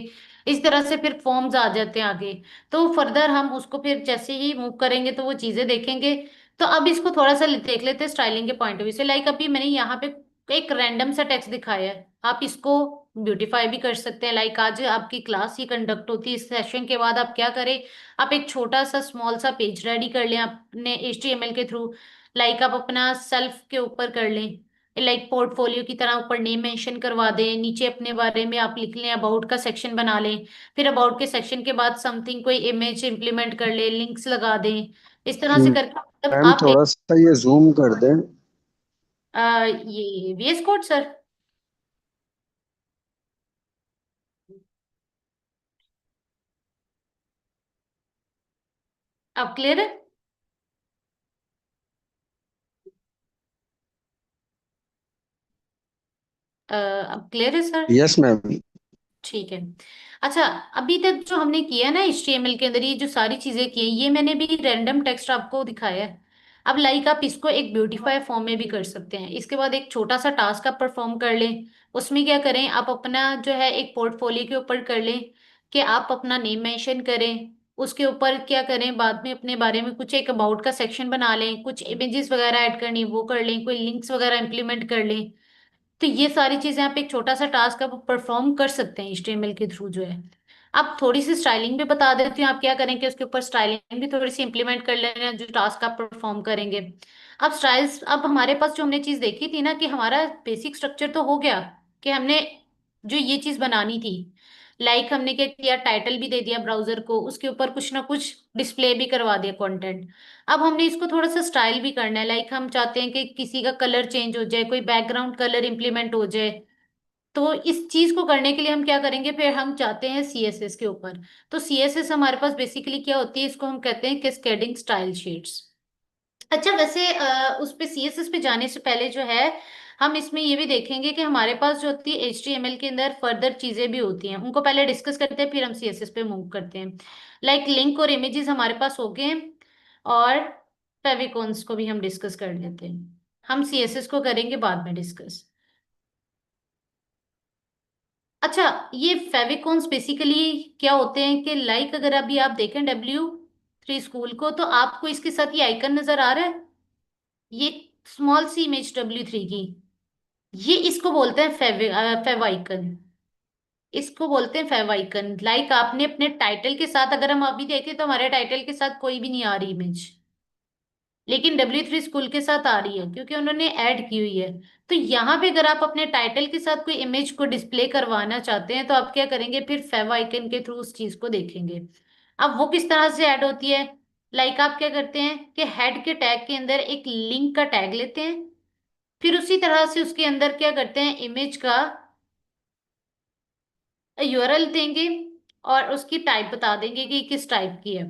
इस तरह से फिर फॉर्म्स आ जाते हैं आगे। तो फर्दर हम उसको फिर जैसे ही मूव करेंगे तो वो चीजें देखेंगे। तो अब इसको थोड़ा सा देख लेते हैं स्टाइलिंग के पॉइंट ऑफ व्यू से, लाइक अभी मैंने यहाँ पे एक रैंडम सा टेक्स्ट दिखाया है, आप इसको ब्यूटीफाई भी कर सकते हैं। लाइक आज आपकी क्लास ही कंडक्ट होती है, इस सेशन के बाद आप क्या करें, आप एक छोटा सा स्मॉल सा पेज रेडी कर लें अपने HTML के थ्रू। लाइक आप अपना सेल्फ के ऊपर कर लें, लाइक पोर्टफोलियो की तरह ऊपर नेम मेंशन करवा दें, नीचे अपने बारे में आप लिख लें, अबाउट का सेक्शन बना लें, फिर अबाउट के सेक्शन के बाद समथिंग कोई इमेज इंप्लीमेंट कर ले, लिंक्स लगा दें। इस तरह से करके मतलब मैम आप थोड़ा सा ये जूम कर दें। ये VS कोड सर। अब क्लियर है? अब क्लियर है सर? Yes ma'am. ठीक है। अच्छा, अभी तक जो हमने किया है ना HTML के अंदर, ये जो सारी चीजें की हैं, ये मैंने भी रैंडम टेक्स्ट आपको दिखाया है। अब लाइक आप इसको एक ब्यूटीफाई फॉर्म में भी कर सकते हैं। इसके बाद एक छोटा सा टास्क आप परफॉर्म कर लें। उसमें क्या करें, आप अपना जो है एक पोर्टफोलियो के ऊपर कर लें कि आप अपना नेम मेंशन करें। उसके ऊपर क्या करें, बाद में अपने बारे में कुछ एक अबाउट का सेक्शन बना लें, कुछ इमेजेस वगैरह ऐड करनी वो कर लें, कोई लिंक्स वगैरह इंप्लीमेंट कर लें। तो ये सारी चीजें आप एक छोटा सा टास्क आप परफॉर्म कर सकते हैं HTML के थ्रू जो है। आप थोड़ी सी स्टाइलिंग भी बता देती हूँ, आप क्या करेंगे उसके ऊपर स्टाइलिंग भी थोड़ी सी इंप्लीमेंट कर लेना जो टास्क आप परफॉर्म करेंगे। अब स्टाइल्स, अब हमारे पास जो हमने चीज देखी थी ना कि हमारा बेसिक स्ट्रक्चर तो हो गया, कि हमने जो ये चीज बनानी थी, लाइक हमने क्या किया, टाइटल भी दे दिया ब्राउजर को, उसके ऊपर कुछ ना कुछ डिस्प्ले भी करवा दिया कंटेंट। अब हमने इसको थोड़ा सा स्टाइल भी करना है, लाइक हम चाहते हैं कि किसी का कलर चेंज हो जाए, कोई बैकग्राउंड कलर इंप्लीमेंट हो जाए। तो इस चीज को करने के लिए हम क्या करेंगे, फिर हम चाहते हैं CSS के ऊपर। तो CSS हमारे पास बेसिकली क्या होती है, इसको हम कहते हैं कैस्केडिंग स्टाइल शीट्स। अच्छा, वैसे उस पे CSS पे जाने से पहले जो है, हम इसमें ये भी देखेंगे कि हमारे पास जो होती है HTML के अंदर फर्दर चीजें भी होती हैं, उनको पहले डिस्कस करते हैं फिर हम CSS पे मूव करते हैं। लाइक लिंक और इमेजेस हमारे पास हो गए हैं, और फेविकॉन्स को भी हम डिस्कस कर लेते हैं। हम CSS को करेंगे बाद में डिस्कस। अच्छा, ये फेविकॉन्स बेसिकली क्या होते हैं कि लाइक अगर अभी आप देखें W3 स्कूल को, तो आपको इसके साथ ये आइकन नजर आ रहा है, ये स्मॉल सी इमेज W3 की, ये इसको बोलते हैं फेव आइकन। इसको बोलते हैं फेव आइकन। लाइक आपने अपने टाइटल के साथ, अगर हम अभी देखें तो हमारे टाइटल के साथ कोई भी नहीं आ रही इमेज, लेकिन W3 स्कूल के साथ आ रही है क्योंकि उन्होंने ऐड की हुई है। तो यहाँ पे अगर आप अपने टाइटल के साथ कोई इमेज को डिस्प्ले करवाना चाहते हैं तो आप क्या करेंगे, फिर फेव आइकन के थ्रू उस चीज को देखेंगे। अब वो किस तरह से ऐड होती है, लाइक आप क्या करते हैं कि हेड के टैग के अंदर एक लिंक का टैग लेते हैं, फिर उसी तरह से उसके अंदर क्या करते हैं, इमेज का यूआरएल देंगे और उसकी टाइप बता देंगे कि किस टाइप की है।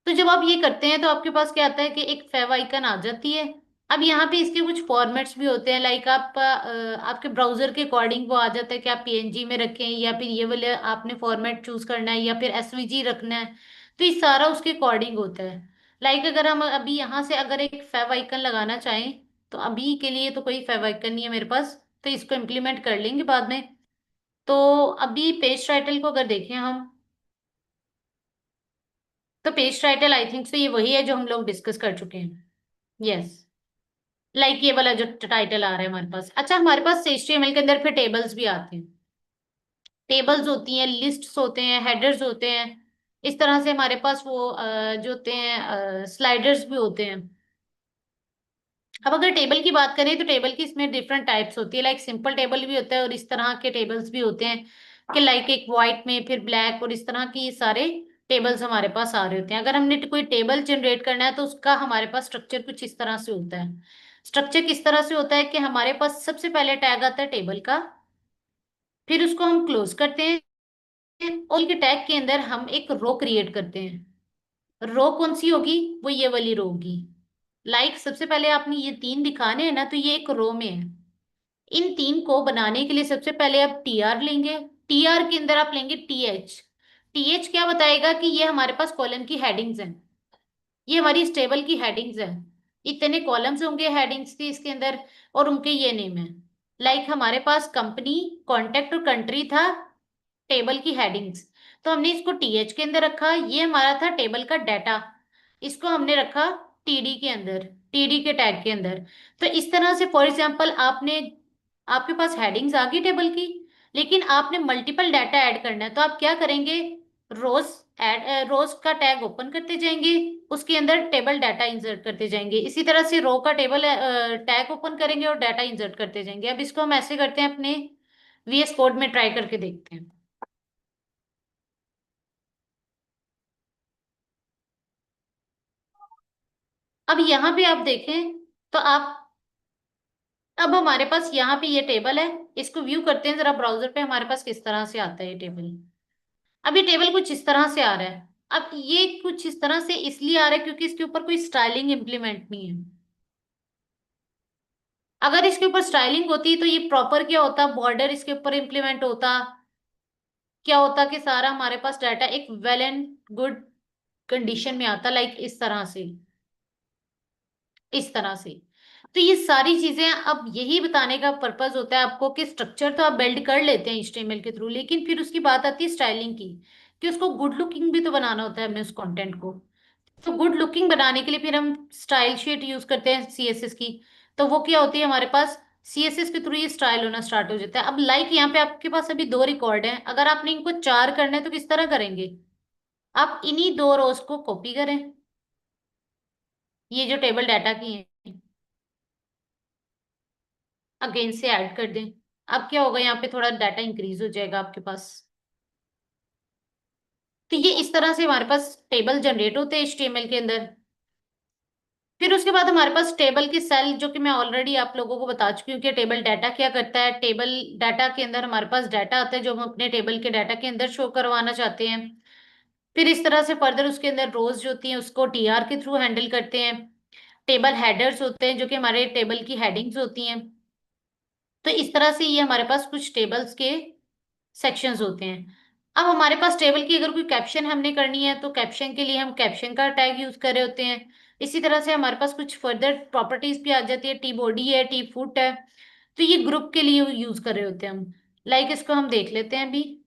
तो जब आप ये करते हैं तो आपके पास क्या आता है कि एक फेव आइकन आ जाती है। अब यहाँ पे इसके कुछ फॉर्मेट्स भी होते हैं, लाइक आप आपके ब्राउजर के अकॉर्डिंग वो आ जाता है कि आप पीएनजी में रखें या फिर ये वाले आपने फॉर्मेट चूज करना है या फिर एसवीजी रखना है। तो ये सारा उसके अकॉर्डिंग होता है। लाइक अगर हम अभी यहाँ से अगर एक फेव आइकन लगाना चाहें, तो अभी के लिए तो कोई फेव आइकन नहीं है मेरे पास, तो इसको इम्प्लीमेंट कर लेंगे बाद में। तो अभी पेज टाइटल को अगर देखें हम, तो पेज टाइटल आई थिंक तो ये वही है जो हम लोग डिस्कस कर चुके हैं। यस, लाइक ये वाला जो टाइटल आ रहा है हमारे पास। अच्छा, हमारे पास HTML के अंदर फिर टेबल्स भी आते हैं। टेबल्स होती हैं, लिस्ट्स होते हैं, हेडर्स होते हैं। इस तरह से हमारे पास वो जो होते हैं स्लाइडर्स भी होते हैं। अब अगर टेबल की बात करें तो टेबल की इसमें डिफरेंट टाइप्स होती है, लाइक सिंपल टेबल भी होता है और इस तरह के टेबल्स भी होते हैं कि लाइक एक व्हाइट में फिर ब्लैक और इस तरह की सारे टेबल्स हमारे पास आ रहे होते हैं। अगर हमने कोई टेबल जनरेट करना है तो उसका हमारे पास स्ट्रक्चर कुछ इस तरह से होता है। स्ट्रक्चर किस तरह से होता है कि हमारे पास सबसे पहले टैग आता है टेबल का, फिर उसको हम क्लोज करते हैं और के टैग के अंदर हम एक रो क्रिएट करते हैं। रो कौन सी होगी, वो ये वाली रो होगी। लाइक सबसे पहले आपने ये तीन दिखाने हैं ना, तो ये एक रो में है। इन तीन को बनाने के लिए सबसे पहले आप TR लेंगे। TR के अंदर आप लेंगे TH। TH क्या बताएगा कि ये हमारे पास कॉलम की हेडिंग्स हैं, ये हमारी इस टेबल की हेडिंग्स हैं। इतने कॉलम्स होंगे हेडिंग्स के इसके अंदर, और उनके ये नेम है। लाइक हमारे पास कंपनी, कॉन्टेक्ट और कंट्री था टेबल की हेडिंग्स, तो हमने इसको TH के अंदर रखा। ये हमारा था टेबल का डाटा, इसको हमने रखा TD के अंदर, TD के टैग के अंदर। तो इस तरह से फॉर एग्जांपल आपने, आपके पास हेडिंग्स आ गई टेबल की, लेकिन आपने मल्टीपल डाटा ऐड करना है, तो आप क्या करेंगे, रोज ऐड, रोज का टैग ओपन करते जाएंगे, उसके अंदर टेबल डाटा इंसर्ट करते जाएंगे। इसी तरह से रो का टेबल टैग ओपन करेंगे और डाटा इंसर्ट करते जाएंगे। अब इसको हम ऐसे करते हैं, अपने VS कोड में ट्राई करके देखते हैं। अब यहाँ पे आप देखें तो आप, अब हमारे पास यहाँ पे ये टेबल है, इसको व्यू करते हैं जरा ब्राउजर पे हमारे पास किस तरह से आता है ये टेबल। अब ये टेबल कुछ इस तरह से आ रहा है। अब ये कुछ इस तरह से इसलिए आ रहा है क्योंकि इसके ऊपर कोई स्टाइलिंग इंप्लीमेंट नहीं है। अगर इसके ऊपर स्टाइलिंग होती तो ये प्रॉपर क्या होता, बॉर्डर इसके ऊपर इंप्लीमेंट होता, क्या होता कि सारा हमारे पास डाटा एक वेल एंड गुड कंडीशन में आता, लाइक इस तरह से, इस तरह से। तो ये सारी चीजें, अब यही बताने का पर्पस होता है आपको कि स्ट्रक्चर तो आप बिल्ड कर लेते हैं HTML के थ्रू, लेकिन फिर उसकी बात आती है स्टाइलिंग की, कि उसको गुड लुकिंग भी तो बनाना होता है हमें उस कंटेंट को। तो गुड लुकिंग बनाने के लिए फिर हम स्टाइल शीट यूज करते हैं CSS की। तो वो क्या होती है हमारे पास, CSS के थ्रू ये स्टाइल होना स्टार्ट हो जाता है। अब लाइक यहाँ पे आपके पास अभी दो रिकॉर्ड हैं, अगर आपने इनको चार करना है तो किस तरह करेंगे, आप इन्हीं दो रोज को कॉपी करें, ये जो टेबल डाटा की है, अगेन से ऐड कर दें। अब क्या होगा, यहाँ पे थोड़ा डाटा इंक्रीज हो जाएगा आपके पास। तो ये इस तरह से हमारे पास टेबल जनरेट होते हैं HTML के अंदर। फिर उसके बाद हमारे पास टेबल की सेल, जो कि मैं ऑलरेडी आप लोगों को बता चुकी हूँ कि टेबल डाटा क्या करता है। टेबल डाटा के अंदर हमारे पास डाटा आता है जो हम अपने टेबल के डाटा के अंदर शो करवाना चाहते हैं। फिर इस तरह से फर्दर उसके अंदर रोज जो होती हैं उसको TR के थ्रू हैंडल करते हैं। टेबल हेडर्स होते हैं जो कि हमारे टेबल की हेडिंग्स होती हैं। तो इस तरह से ये हमारे पास कुछ टेबल्स के सेक्शंस होते हैं। अब हमारे पास टेबल की अगर कोई कैप्शन हमने करनी है तो कैप्शन के लिए हम कैप्शन का टैग यूज कर रहे होते हैं। इसी तरह से हमारे पास कुछ फर्दर प्रॉपर्टीज भी आ जाती है, टी बॉडी है, टी फुट है। तो ये ग्रुप के लिए यूज कर रहे होते हैं हम। लाइक इसको हम देख लेते हैं अभी।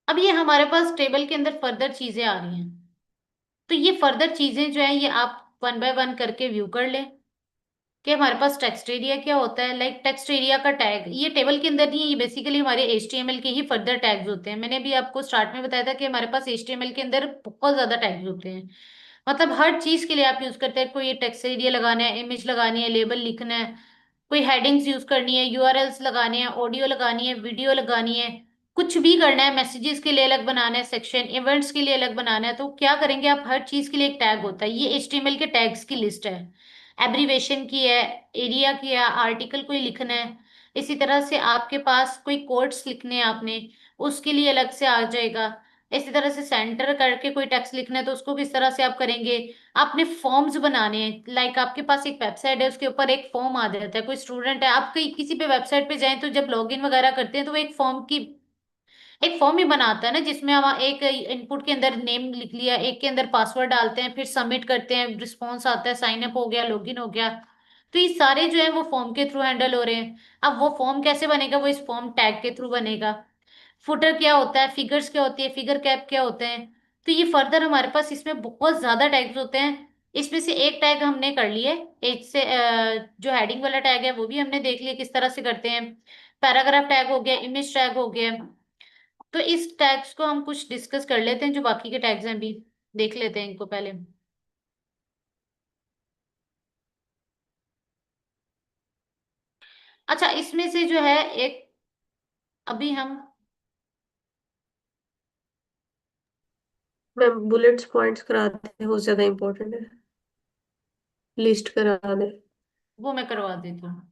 अब ये हमारे पास टेबल के अंदर फर्दर चीजें आ रही हैं, तो ये फर्दर चीजें जो है ये आप वन बाय वन करके व्यू कर लें कि हमारे पास टेक्स्ट एरिया क्या होता है। लाइक टेक्स्ट एरिया का टैग ये टेबल के अंदर नहीं है, ये बेसिकली हमारे HTML के ही फर्दर टैग्स होते हैं। मैंने अभी आपको स्टार्ट में बताया था कि हमारे पास HTML के अंदर बहुत ज्यादा टैग्स होते हैं। मतलब हर चीज के लिए आप यूज करते हैं, कोई टेक्स्ट एरिया लगाना है, इमेज लगानी है, लेबल लिखना है, कोई हेडिंग्स यूज करनी है, URLs लगाने हैं, ऑडियो लगानी है, वीडियो लगानी है, कुछ भी करना है, मैसेजेस के लिए अलग बनाना है सेक्शन, इवेंट्स के लिए अलग बनाना है, तो क्या करेंगे आप, हर चीज के लिए एक टैग होता है। ये HTML के टैग्स की लिस्ट है। एब्रीवेशन की है, एरिया की है, आर्टिकल कोई लिखना है, इसी तरह से आपके पास कोई कोट्स लिखने हैं आपने, उसके लिए अलग से आ जाएगा। इसी तरह से सेंटर करके कोई टेक्स्ट लिखना है तो उसको किस तरह से आप करेंगे। आपने फॉर्म्स बनाने हैं, लाइक आपके पास एक वेबसाइट है, उसके ऊपर एक फॉर्म आ जाता है, कोई स्टूडेंट है, आप कहीं किसी पे वेबसाइट पे जाएं तो जब लॉगिन वगैरह करते हैं तो वो एक फॉर्म ही बनाता है ना, जिसमें हम एक इनपुट के अंदर नेम लिख लिया, एक के अंदर पासवर्ड डालते हैं, फिर सबमिट करते हैं, रिस्पॉन्स आता है, साइन अप हो गया, लॉगिन हो गया। तो ये सारे जो है वो फॉर्म के थ्रू हैंडल हो रहे हैं। अब वो फॉर्म कैसे बनेगा, वो इस फॉर्म टैग के थ्रू बनेगा। फुटर क्या होता है, फिगर्स क्या होती है, फिगर कैप क्या होते हैं। तो ये फर्दर हमारे पास इसमें बहुत ज्यादा टैग्स होते हैं। इसमें से एक टैग हमने कर लिए, एक से जो हेडिंग वाला टैग है वो भी हमने देख लिया किस तरह से करते हैं। पैराग्राफ टैग हो गया, इमेज टैग हो गया। तो इस टैग्स को हम कुछ डिस्कस कर लेते हैं, जो बाकी के टैग्स हैं अभी देख लेते हैं इनको पहले। अच्छा, इसमें से जो है एक, अभी हम, मैम बुलेट्स पॉइंट्स कराते हैं, वो ज्यादा इम्पोर्टेंट है, लिस्ट करा दे। वो मैं करवा देती हूँ।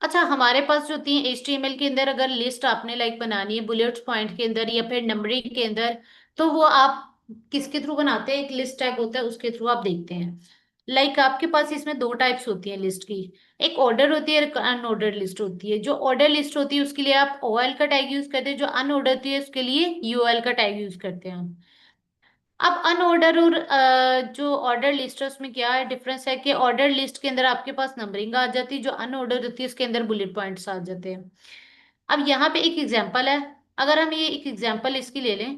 अच्छा, हमारे पास जो होती है HTML के अंदर, अगर लिस्ट आपने लाइक बनानी है बुलेट्स पॉइंट के अंदर या फिर नंबरिंग के अंदर, तो वो आप किसके थ्रू बनाते हैं, एक लिस्ट टैग होता है उसके थ्रू आप देखते हैं। लाइक आपके पास इसमें दो टाइप्स होती है लिस्ट की, एक ऑर्डर होती है, एक अनऑर्डर लिस्ट होती है। जो ऑर्डर लिस्ट होती है उसके लिए आप OL का टैग यूज करते हैं, जो अनऑर्डर होती है उसके लिए UL का टैग यूज करते हैं हम। अब अनऑर्डर और जो ऑर्डर लिस्ट है उसमें क्या डिफरेंस है कि ऑर्डर लिस्ट के अंदर आपके पास नंबरिंग आ जाती है, जो अनऑर्डर होती है उसके अंदर बुलेट पॉइंट्स आ जाते हैं। अब यहाँ पे एक एग्जांपल है, अगर हम ये एक एग्जांपल इसकी ले लें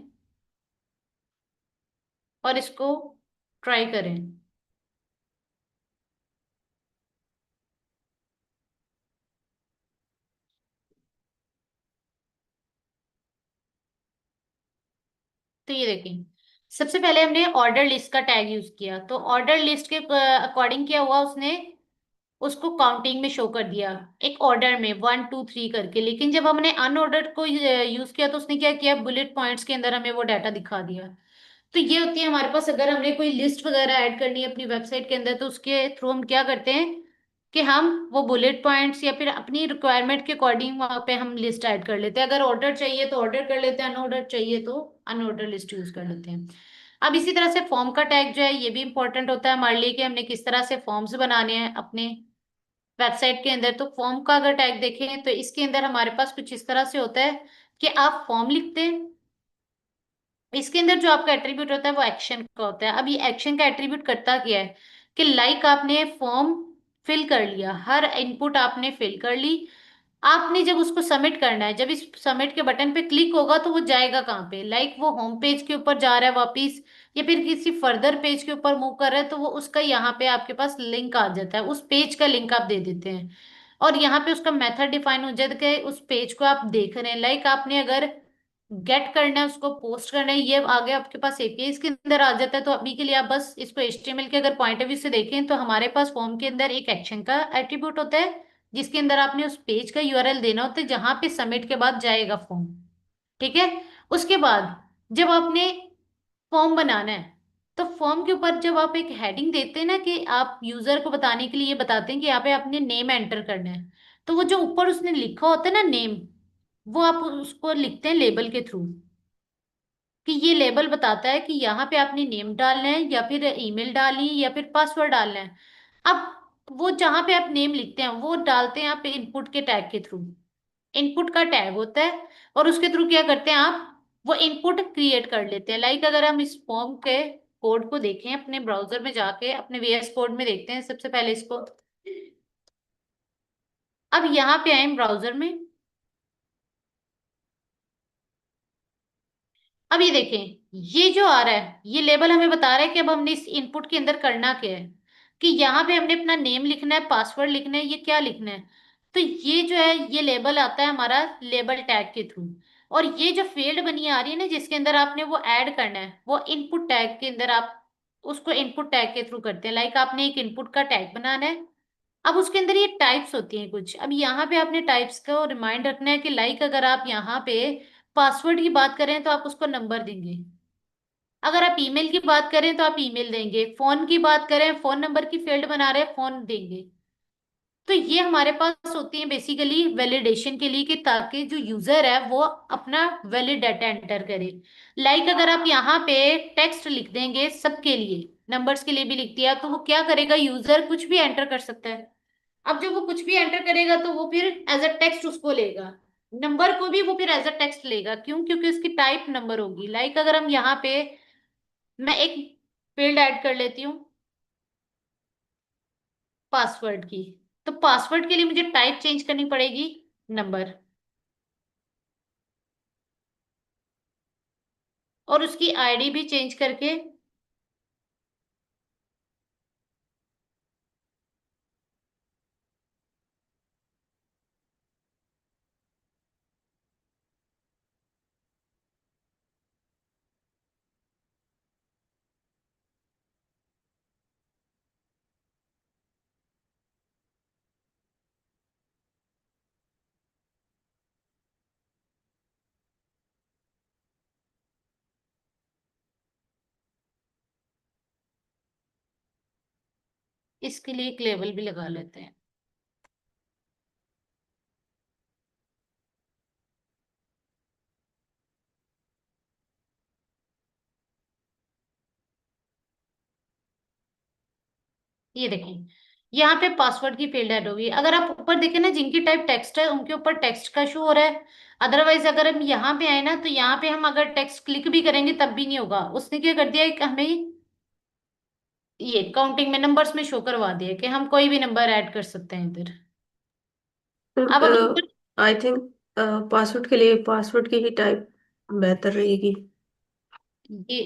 और इसको ट्राई करें, तो ये देखें, सबसे पहले हमने ऑर्डर लिस्ट का टैग यूज किया, तो ऑर्डर लिस्ट के अकॉर्डिंग क्या हुआ, उसने उसको काउंटिंग में शो कर दिया, एक ऑर्डर में 1 2 3 करके। लेकिन जब हमने अनऑर्डर को यूज किया तो उसने क्या किया, बुलेट पॉइंट्स के अंदर हमें वो डाटा दिखा दिया। तो ये होती है हमारे पास, अगर हमने कोई लिस्ट वगैरह ऐड करनी है अपनी वेबसाइट के अंदर तो उसके थ्रू हम क्या करते हैं कि हम वो बुलेट पॉइंट्स या फिर अपनी रिक्वायरमेंट के अकॉर्डिंग वहां पे हम लिस्ट ऐड कर लेते हैं। अगर ऑर्डर चाहिए तो ऑर्डर कर लेते हैं, अनऑर्डर चाहिए तो अनऑर्डर लिस्ट यूज कर लेते हैं। अब इसी तरह से फॉर्म का टैग जो है ये भी इंपॉर्टेंट होता है हमारे लिए कि हमने किस तरह से फॉर्म्स बनाने हैं अपने वेबसाइट के अंदर। तो फॉर्म का अगर टैग देखें तो इसके अंदर हमारे पास कुछ इस तरह से होता है कि आप फॉर्म लिखते हैं, इसके अंदर जो आपका एट्रीब्यूट होता है वो एक्शन का होता है। अब ये एक्शन का एट्रीब्यूट करता क्या है कि लाइक आपने फॉर्म फिल कर लिया, हर इनपुट आपने फिल कर ली, आपने जब उसको सबमिट करना है, जब इस सबमिट के बटन पे क्लिक होगा तो वो जाएगा कहाँ पे, लाइक वो होम पेज के ऊपर जा रहा है वापिस या फिर किसी फर्दर पेज के ऊपर मूव कर रहा है, तो वो उसका यहाँ पे आपके पास लिंक आ जाता है, उस पेज का लिंक आप दे देते हैं और यहाँ पे उसका मेथड डिफाइन हो जाता है कि उस पेज को आप देख रहे हैं। लाइक आपने अगर गेट करना है, उसको पोस्ट करना है, ये आगे आपके पास API इसके अंदर आ जाता है। तो अभी के लिए आप बस इसको HTML के अगर पॉइंट ऑफ व्यू से देखें तो हमारे पास फॉर्म के अंदर एक एक्शन का एट्रीब्यूट होता है जिसके अंदर आपने उस पेज का URL देना होता है जहां पे सबमिट के बाद जाएगा फॉर्म। ठीक है, उसके बाद जब आपने फॉर्म बनाना है तो फॉर्म के ऊपर जब आप एक हेडिंग देते हैं ना, कि आप यूजर को बताने के लिए बताते हैं कि यहाँ पे आपने नेम एंटर करना है, तो वो जो ऊपर उसने लिखा होता है ना नेम, वो आप उसको लिखते हैं लेबल के थ्रू, कि ये लेबल बताता है कि यहाँ पे आपने नेम डालना है या फिर ईमेल डालनी है या फिर पासवर्ड डालना है। अब वो जहां पे आप नेम लिखते हैं वो डालते हैं आप इनपुट के टैग के थ्रू, इनपुट का टैग होता है और उसके थ्रू क्या करते हैं आप वो इनपुट क्रिएट कर लेते हैं। लाइक अगर हम इस फॉर्म के कोड को देखें, अपने ब्राउजर में जाके अपने VS कोड में देखते हैं सबसे पहले इसको। अब यहाँ पे आए ब्राउजर में। अब ये देखें, ये जो आ रहा है ये लेबल हमें बता रहा है कि अब हमने इस इनपुट के अंदर करना क्या है, कि यहाँ पे हमने अपना नेम लिखना है, पासवर्ड लिखना है, ये क्या लिखना है। तो ये जो है ये लेबल आता है हमारा लेबल टैग के थ्रू। और ये जो फील्ड बनी आ रही है ना जिसके अंदर आपने वो ऐड करना है, वो इनपुट टैग के अंदर आप उसको इनपुट टैग के थ्रू करते हैं। लाइक आपने एक इनपुट का टैग बनाना है। अब उसके अंदर ये टाइप्स होती हैं कुछ। अब यहाँ पे आपने टाइप्स का रिमाइंड रखना है कि लाइक अगर आप यहाँ पे पासवर्ड की बात करें तो आप उसको नंबर देंगे, अगर आप ईमेल की बात करें तो आप ईमेल देंगे, फोन की बात करें फोन नंबर की फील्ड बना रहे हैं फोन देंगे। तो ये हमारे पास होती है बेसिकली वैलिडेशन के लिए, कि ताकि जो यूजर है वो अपना वैलिड डाटा एंटर करे। लाइक अगर आप यहाँ पे टेक्स्ट लिख देंगे सबके लिए, नंबर्स के लिए भी लिख दिया, तो वो क्या करेगा, यूजर कुछ भी एंटर कर सकता है। अब जब वो कुछ भी एंटर करेगा तो वो फिर एज अ टेक्स्ट उसको लेगा, नंबर को भी वो फिर एज अ टेक्स्ट लेगा। क्यों? क्योंकि उसकी टाइप नंबर होगी। लाइक अगर हम यहाँ पे मैं एक फील्ड ऐड कर लेती हूँ पासवर्ड की, तो पासवर्ड के लिए मुझे टाइप चेंज करनी पड़ेगी नंबर, और उसकी आईडी भी चेंज करके इसके लिए एक लेबल भी लगा लेते हैं। ये देखें, यहाँ पे पासवर्ड की फील्ड ऐड होगी। अगर आप ऊपर देखें ना, जिनकी टाइप टेक्स्ट है उनके ऊपर टेक्स्ट का शो हो रहा है। अदरवाइज अगर हम यहाँ पे आए ना, तो यहाँ पे हम अगर टेक्स्ट क्लिक भी करेंगे तब भी नहीं होगा। उसने क्या कर दिया, एक हमें ये काउंटिंग में नंबर्स में शो करवा दिया कि हम कोई भी नंबर ऐड कर सकते हैं इधर। अब अगर ऊपर आई थिंक पासवर्ड के लिए पासवर्ड की ही टाइप बेहतर रहेगी। ये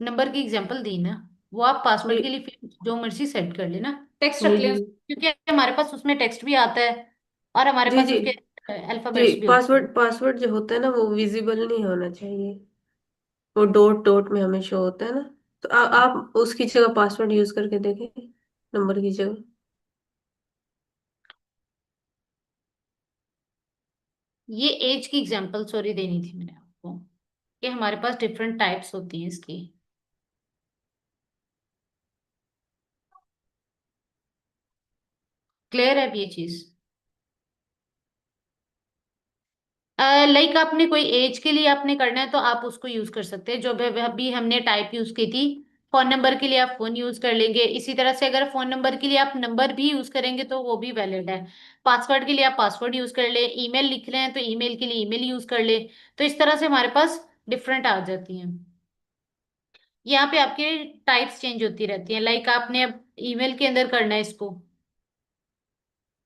नंबर की एग्जांपल दी ना, वो आप जी पासवर्ड के लिए फिर जो मर्जी सेट कर लेना, टेक्स्ट रख जी लें क्योंकि हमारे पास उसमें टेक्स्ट भी आता है और हमारे जी पास जी उसके जी अल्फाबेट्स भी होते हैं। पासवर्ड जो होता है ना वो विजिबल नहीं होना चाहिए। वो डॉट डॉट में हमें शो होता है ना। तो आप उसकी जगह पासवर्ड यूज करके देखें, नंबर की जगह। ये एज की एग्जांपल सॉरी देनी थी मैंने आपको, कि हमारे पास डिफरेंट टाइप्स होती हैं इसकी। क्लियर है अब ये चीज? लाइक आपने कोई एज के लिए आपने करना है तो आप उसको यूज कर सकते हैं, जो अभी हमने टाइप यूज की थी। फोन नंबर के लिए आप फोन यूज कर लेंगे। इसी तरह से अगर फोन नंबर के लिए आप नंबर भी यूज करेंगे तो वो भी वैलिड है। पासवर्ड के लिए आप पासवर्ड यूज कर ले, ईमेल लिख रहे हैं तो ईमेल के लिए ईमेल यूज कर ले। तो इस तरह से हमारे पास डिफरेंट आ जाती हैं। यहाँ पे आपके टाइप्स चेंज होती रहती हैं। लाइक आपने अब ईमेल के अंदर करना है इसको,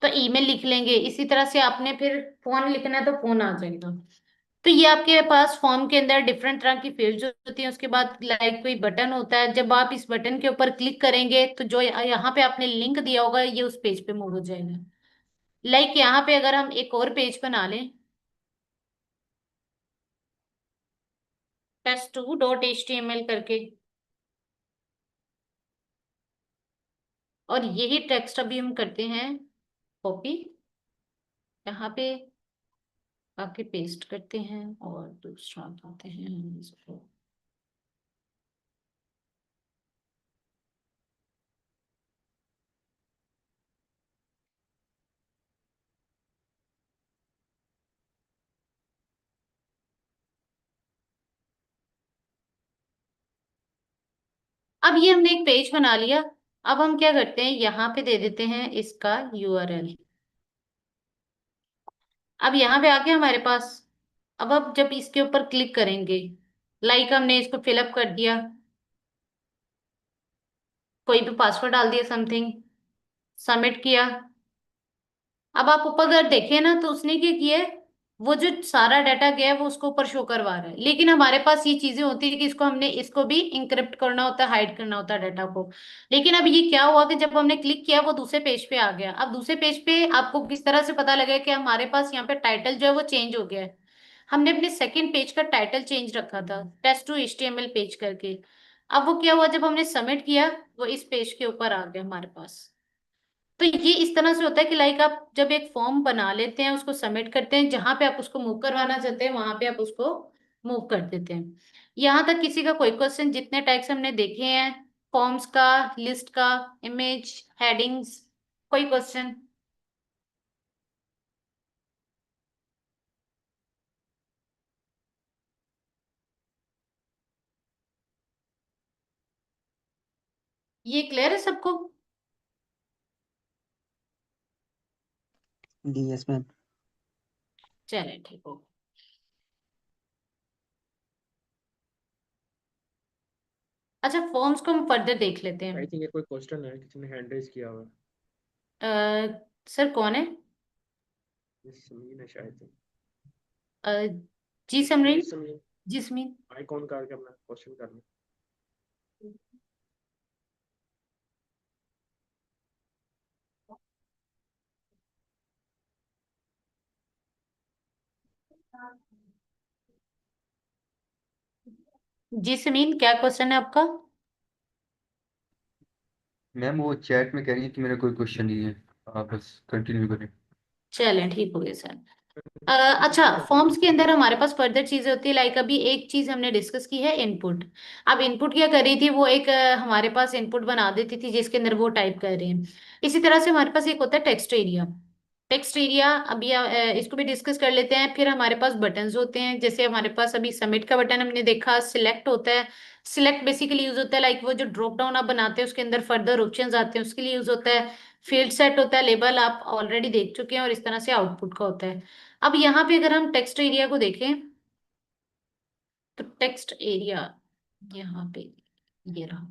तो ईमेल लिख लेंगे। इसी तरह से आपने फिर फोन लिखना है तो फोन आ जाएगा। तो ये आपके पास फॉर्म के अंदर डिफरेंट तरह की फील्ड्स होती हैं। उसके बाद लाइक कोई बटन होता है, जब आप इस बटन के ऊपर क्लिक करेंगे तो जो यहाँ पे आपने लिंक दिया होगा ये उस पेज पे मूव हो जाएगा। लाइक यहाँ पे अगर हम एक और पेज बना लें, test2.html करके, और यही टेक्स्ट अभी हम करते हैं कॉपी, यहाँ पे आके पेस्ट करते हैं और दूसरा बताते हैं इसको। अब ये हमने एक पेज बना लिया। अब हम क्या करते हैं, यहाँ पे दे देते हैं इसका यूआरएल। अब यहाँ पे आके हमारे पास, अब जब इसके ऊपर क्लिक करेंगे, लाइक हमने इसको फिलअप कर दिया, कोई भी पासवर्ड डाल दिया, समथिंग, सबमिट किया। अब आप ऊपर अगर देखें ना तो उसने क्या किया है, वो जो सारा डाटा गया है वो उसको ऊपर शो करवा रहा है, लेकिन हमारे पास ये चीजें होती है कि इसको हमने इसको भी इंक्रिप्ट करना होता है, हाइड करना होता है डाटा को। लेकिन अब ये क्या हुआ कि जब हमने क्लिक किया वो दूसरे पेज पे आ गया। अब दूसरे पेज पे आपको किस तरह से पता लगा कि हमारे पास यहाँ पे टाइटल जो है वो चेंज हो गया है। हमने अपने सेकंड पेज का टाइटल चेंज रखा था, टेस्ट टू एचटीएमएल पेज करके। अब वो क्या हुआ, जब हमने सबमिट किया वो इस पेज के ऊपर आ गया हमारे पास। तो ये इस तरह से होता है कि लाइक आप जब एक फॉर्म बना लेते हैं, उसको सबमिट करते हैं, जहां पे आप उसको मूव करवाना चाहते हैं वहां पे आप उसको मूव कर देते हैं। यहां तक किसी का कोई क्वेश्चन, जितने टैग्स हमने देखे हैं, फॉर्म्स का, लिस्ट का, इमेज, हेडिंग्स, कोई क्वेश्चन? ये क्लियर है सबको? जी यस मैम। चले ठीक हो। अच्छा, फॉर्म्स को हम फर्दर देख लेते आई हैं। थिंक ये कोई क्वेश्चन है, किसी ने हैंड रेज किया हुआ है। सर कौन है? ये समीन है शायद से। अ, जी समरीन। ये समीन जी समीन। आइकॉन करके अपना क्वेश्चन करना। जी समीन, क्या क्वेश्चन है आपका? मैम वो चैट में कह रही है कि मेरा कोई क्वेश्चन नहीं है, आप बस कंटिन्यू करें। चलें ठीक हो गया सर। अच्छा, कंटिन्यू करना फॉर्म्स के अंदर हमारे पास फर्दर चीजें होती है, लाइक अभी एक चीज हमने डिस्कस की है, इनपुट। अब इनपुट क्या कर रही थी, वो एक हमारे पास इनपुट बना देती थी जिसके अंदर वो टाइप कर रहे हैं। इसी तरह से हमारे पास एक होता है टेक्स्ट एरिया। टेक्स्ट एरिया अभी इसको भी डिस्कस कर लेते हैं। फिर हमारे पास बटन्स होते हैं, जैसे हमारे पास अभी सबमिट का बटन हमने देखा, सिलेक्ट होता है। सिलेक्ट बेसिकली यूज होता है लाइक वो जो ड्रॉप डाउन आप बनाते हैं उसके अंदर फर्दर ऑप्शंस आते हैं, उसके लिए यूज होता है। फील्ड सेट होता है, लेबल आप ऑलरेडी देख चुके हैं, और इस तरह से आउटपुट का होता है। अब यहाँ पे अगर हम टेक्स्ट एरिया को देखें तो टेक्स्ट एरिया यहाँ पे ये रहा।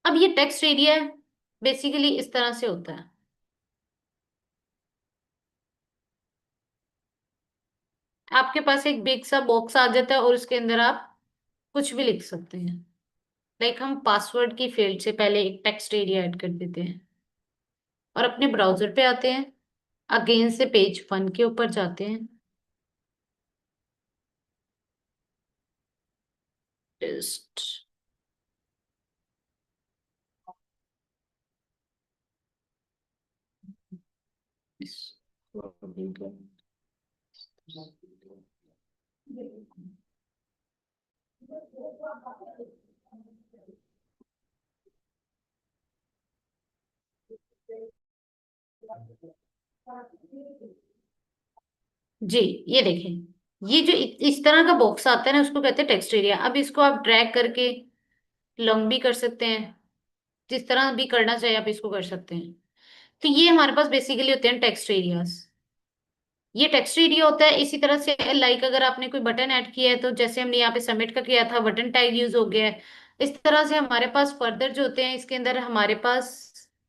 अब ये टेक्स्ट एरिया बेसिकली इस तरह से होता है। आपके पास एक बिग सा बॉक्स आ जाता है और उसके अंदर आप कुछ भी लिख सकते हैं। लाइक हम पासवर्ड की फील्ड से पहले एक टेक्स्ट एरिया ऐड कर देते हैं और अपने ब्राउजर पे आते हैं, अगेन से पेज 1 के ऊपर जाते हैं, टेस्ट। जी, ये देखें, ये जो इस तरह का बॉक्स आता है ना उसको कहते हैं टेक्स्ट एरिया। अब इसको आप ड्रैग करके लॉन्ग भी कर सकते हैं, जिस तरह भी करना चाहिए आप इसको कर सकते हैं। तो ये हमारे पास बेसिकली होते हैं टेक्स्ट एरियाज। ये टेक्स्ट एरिया होता है। इसी तरह से लाइक अगर आपने कोई बटन ऐड किया है तो जैसे हमने यहाँ पे सबमिट का किया था, बटन टैग यूज हो गया है। इस तरह से हमारे पास फर्दर जो होते हैं इसके अंदर हमारे पास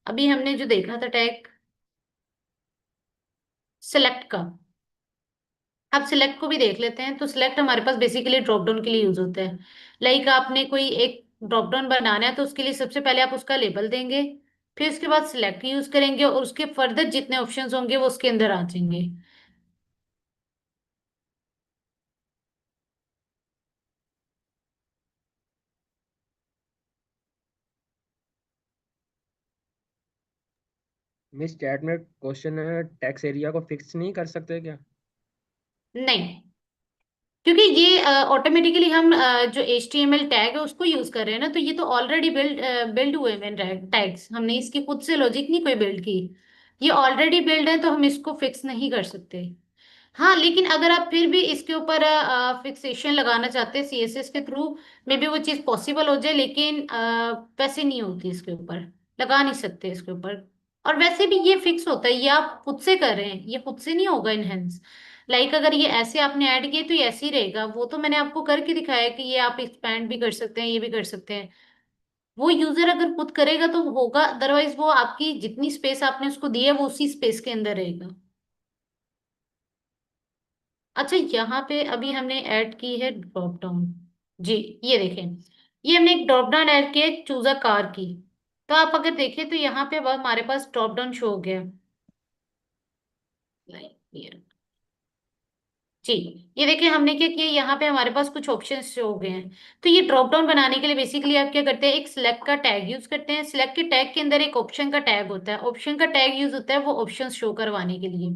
अभी हमने जो देखा था टैग सिलेक्ट का। अब सिलेक्ट को भी देख लेते हैं। तो सिलेक्ट हमारे पास बेसिकली ड्रॉप डाउन के लिए यूज होता है। लाइक आपने कोई एक ड्रॉप डाउन बनाना है तो उसके लिए सबसे पहले आप उसका लेबल देंगे, फिर उसके बाद सिलेक्ट यूज करेंगे और उसके फर्दर जितने ऑप्शंस होंगे वो उसके अंदर आ जाएंगे। मिस चैट में क्वेश्चन है, टैक्स एरिया को फिक्स नहीं कर सकते क्या? नहीं, क्योंकि ये ऑटोमेटिकली हम जो HTML टैग है उसको यूज कर रहे हैं ना, तो ये तो ऑलरेडी बिल्ड बिल्ड हुए हैं टैग्स। हमने इसकी खुद से लॉजिक नहीं कोई बिल्ड की, ये ऑलरेडी बिल्ड है, तो हम इसको फिक्स नहीं कर सकते। हाँ, लेकिन अगर आप फिर भी इसके ऊपर फिक्सेशन लगाना चाहते हैं CSS के थ्रू, मे बी वो चीज़ पॉसिबल हो जाए, लेकिन वैसे नहीं होती इसके ऊपर, लगा नहीं सकते इसके ऊपर। और वैसे भी ये फिक्स होता है, ये आप खुद से कर रहे हैं, ये खुद से नहीं होगा इनहेंस। लाइक अगर ये ऐसे आपने ऐड किए तो ये ऐसे ही रहेगा, वो तो मैंने आपको करके दिखाया कि ये आप एक्सपैंड भी कर सकते हैं, ये भी कर सकते हैं। वो यूजर अगर खुद करेगा तो होगा, अदरवाइज वो आपकी जितनी स्पेस आपने उसको दी है वो उसी स्पेस के अंदर रहेगा। अच्छा, यहाँ पे अभी हमने ऐड की है ड्रॉप डाउन। जी, ये देखें, ये हमने एक ड्रॉप डाउन ऐड किया है चूज अ कार की। तो आप अगर देखें तो यहाँ पे अब हमारे पास ड्रॉप डाउन शो हो गया। Like, जी, ये देखिए हमने क्या किया, यहाँ पे हमारे पास कुछ ऑप्शंस हो गए हैं। तो ये ड्रॉप डाउन बनाने के लिए बेसिकली आप क्या करते हैं, एक सिलेक्ट का टैग यूज करते हैं। सिलेक्ट के टैग के अंदर एक ऑप्शन का टैग होता है, ऑप्शन का टैग यूज होता है वो ऑप्शन शो करवाने के लिए।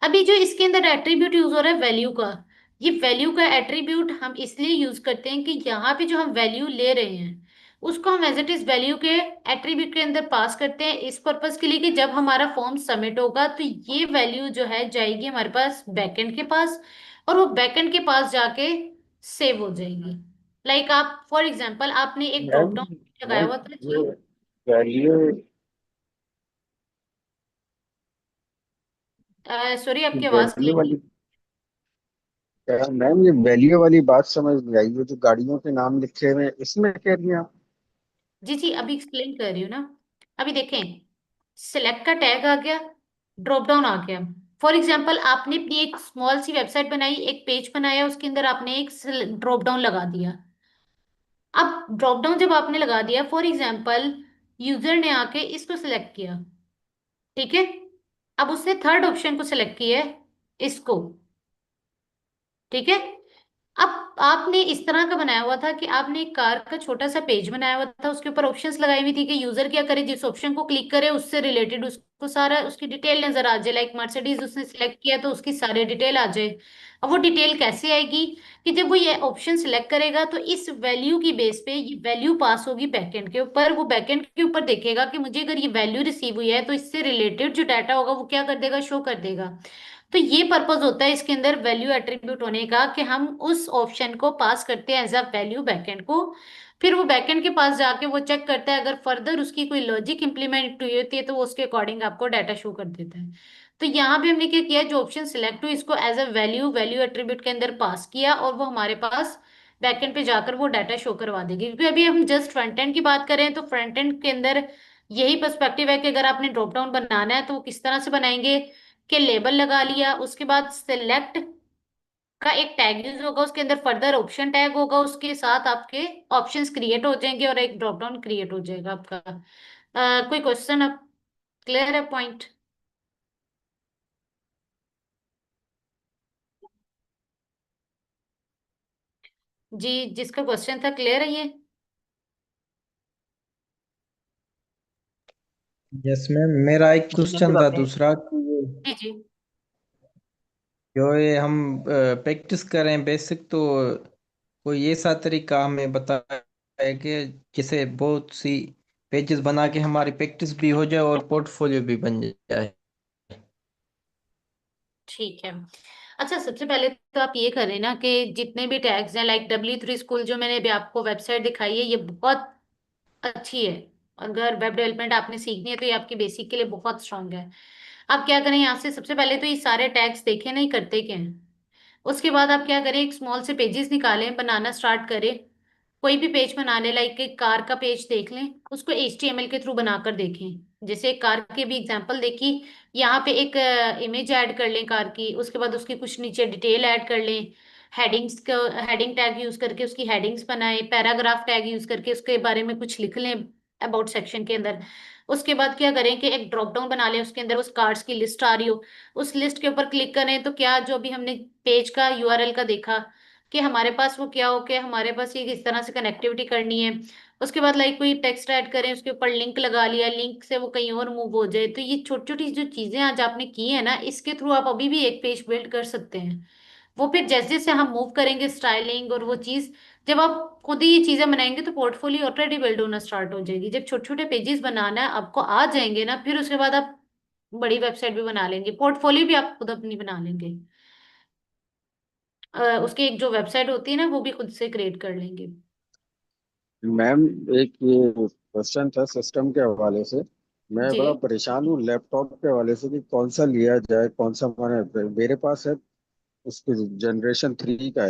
अभी जो इसके अंदर एट्रीब्यूट यूज हो रहा है वैल्यू का, ये वैल्यू का एट्रीब्यूट हम इसलिए यूज करते हैं कि यहाँ पे जो हम वैल्यू ले रहे हैं उसको हम एज इट इज वैल्यू के एट्रीब्यूट के अंदर पास करते हैं, इस पर्पज के लिए कि जब हमारा फॉर्म सबमिट होगा तो ये वैल्यू जो है जाएगी हमारे पास बैकएंड के पास, और वो बैकएंड के पास जाके सेव हो जाएगी। लाइक आप फॉर एग्जांपल आपने एक ड्रॉप मैम डाउन लगाया मैम हुआ था ये जी। वैल्यू सॉरी, आपकी आवाज वैल्यू क्लियर। वाली मैम ये वैल्यू वाली बात समझ नहीं आई, ये जो गाड़ियों के नाम लिखे हुए हैं इसमें कह रही हैं आप? जी जी, अभी एक्सप्लेन कर रही हूँ ना। अभी देखें, सिलेक्ट का टैग आ गया, ड्रॉप डाउन आ गया। फॉर एग्जाम्पल आपने अपनी एक स्मॉल सी वेबसाइट बनाई, एक पेज बनाया, उसके अंदर आपने एक ड्रॉप डाउन लगा दिया। अब ड्रॉप डाउन जब आपने लगा दिया, फॉर एग्जाम्पल यूजर ने आके इसको सिलेक्ट किया, ठीक है, अब उसने थर्ड ऑप्शन को सिलेक्ट किया है, इसको, ठीक है। अब आपने इस तरह का बनाया हुआ था कि आपने एक कार का छोटा सा पेज बनाया हुआ था, उसके ऊपर ऑप्शंस लगाई हुई थी कि यूजर क्या करे, जिस ऑप्शन को क्लिक करे उससे रिलेटेड उसको सारा उसकी डिटेल नजर आ जाए। लाइक मर्सिडीज उसने सिलेक्ट किया तो उसकी सारी डिटेल आ जाए। अब वो डिटेल कैसे आएगी कि जब वो ये ऑप्शन सिलेक्ट करेगा तो इस वैल्यू की बेस पे ये वैल्यू पास होगी बैकएंड के ऊपर, वो बैकएंड के ऊपर देखेगा कि मुझे अगर ये वैल्यू रिसीव हुई है तो इससे रिलेटेड जो डाटा होगा वो क्या कर देगा, शो कर देगा। तो ये पर्पस होता है इसके अंदर वैल्यू एट्रीब्यूट होने का कि हम उस ऑप्शन को पास करते हैं एज अ वैल्यू बैकएंड को। फिर वो बैकएंड के पास जाके वो चेक करता है, अगर फर्दर उसकी कोई लॉजिक इंप्लीमेंट हुई होती है तो वो उसके अकॉर्डिंग आपको डाटा शो कर देता है। तो यहाँ भी हमने क्या किया, जो ऑप्शन सिलेक्ट हुई इसको as a value value attribute के अंदर पास किया और वो हमारे पास बैकएंड पे जाकर वो डाटा शो करवा देगी। क्योंकि अभी हम जस्ट फ्रंट एंड की बात करें तो फ्रंट एंड के अंदर यही पर्सपेक्टिव है कि अगर आपने ड्रॉप डाउन बनाना है तो वो किस तरह से बनाएंगे, के लेबल लगा लिया, उसके बाद सिलेक्ट का एक टैग यूज होगा, उसके अंदर फर्दर ऑप्शन टैग होगा, उसके साथ आपके ऑप्शंस क्रिएट हो जाएंगे और एक ड्रॉप डाउन क्रिएट हो जाएगा आपका। कोई क्वेश्चन, अब क्लियर है पॉइंट? जी, जिसका क्वेश्चन था क्लियर है ये? यस मैम, मेरा एक क्वेश्चन था दूसरा कि जी जी। जो ये हम प्रैक्टिस करें बेसिक, तो कोई ऐसा तरीका हमें बताए कि जिसे बहुत सी पेजेस बना के हमारी प्रैक्टिस भी हो जाए और पोर्टफोलियो भी बन जाए। ठीक है। अच्छा, सबसे पहले तो आप ये करें ना कि जितने भी टैग्स हैं, लाइक W3 स्कूल जो मैंने अभी आपको वेबसाइट दिखाई है, ये बहुत अच्छी है। अगर वेब डेवलपमेंट आपने सीखनी है तो ये आपकी बेसिक के लिए बहुत स्ट्रांग है। आप क्या करें, यहाँ से सबसे पहले तो ये सारे टैग्स देखें नहीं करते क्या हैं। उसके बाद आप क्या करें, एक स्मॉल से पेजेस निकालें, बनाना स्टार्ट करें। कोई भी पेज बना ले, लाइक एक कार का पेज देख लें, उसको HTML के थ्रू बनाकर देखें। जैसे एक कार की भी एग्जांपल देखी, यहाँ पे एक इमेज ऐड कर लें कार की, उसके बाद उसकी कुछ नीचे डिटेल ऐड कर लें। हेडिंग्स को हेडिंग टैग यूज करके उसकी हेडिंग्स बनाए, पैराग्राफ टैग यूज करके उसके बारे में कुछ लिख लें अबाउट सेक्शन के अंदर। उसके बाद क्या करें कि एक ड्रॉप डाउन बना लें, उसके अंदर उस कार्ड्स की लिस्ट आ रही हो, उस लिस्ट के ऊपर क्लिक करें तो क्या जो भी हमने पेज का URL का देखा कि हमारे पास वो क्या हो, कि हमारे पास ये किस तरह से कनेक्टिविटी करनी है। उसके बाद लाइक कोई टेक्स्ट ऐड करें, उसके ऊपर लिंक लगा लिया, लिंक से वो कहीं और मूव हो जाए। तो ये छोटी छोटी जो चीजें आज आपने की है ना, इसके थ्रू आप अभी भी एक पेज बिल्ड कर सकते हैं। वो फिर जैसे जैसे हम मूव करेंगे स्टाइलिंग और वो चीज, जब आप खुद ही ये चीजें बनाएंगे तो पोर्टफोलियो ऑलरेडी बिल्ड होना स्टार्ट हो जाएगी। जब छोटे छोटे पेजेस बनाना है आपको आ जाएंगे ना, फिर उसके बाद आप बड़ी वेबसाइट भी बना लेंगे, पोर्टफोलियो भी आप खुद अपनी बना लेंगे। उसकी एक जो वेबसाइट होती है ना वो भी खुद से क्रिएट कर लेंगे। मैम एक ये क्वेश्चन था सिस्टम के हवाले से मैं जी। बड़ा परेशान हूँ लैपटॉप के हवाले से कि कौन सा लिया जाए, कौन सा। मेरे पास है उसकी जनरेशन 3 का है।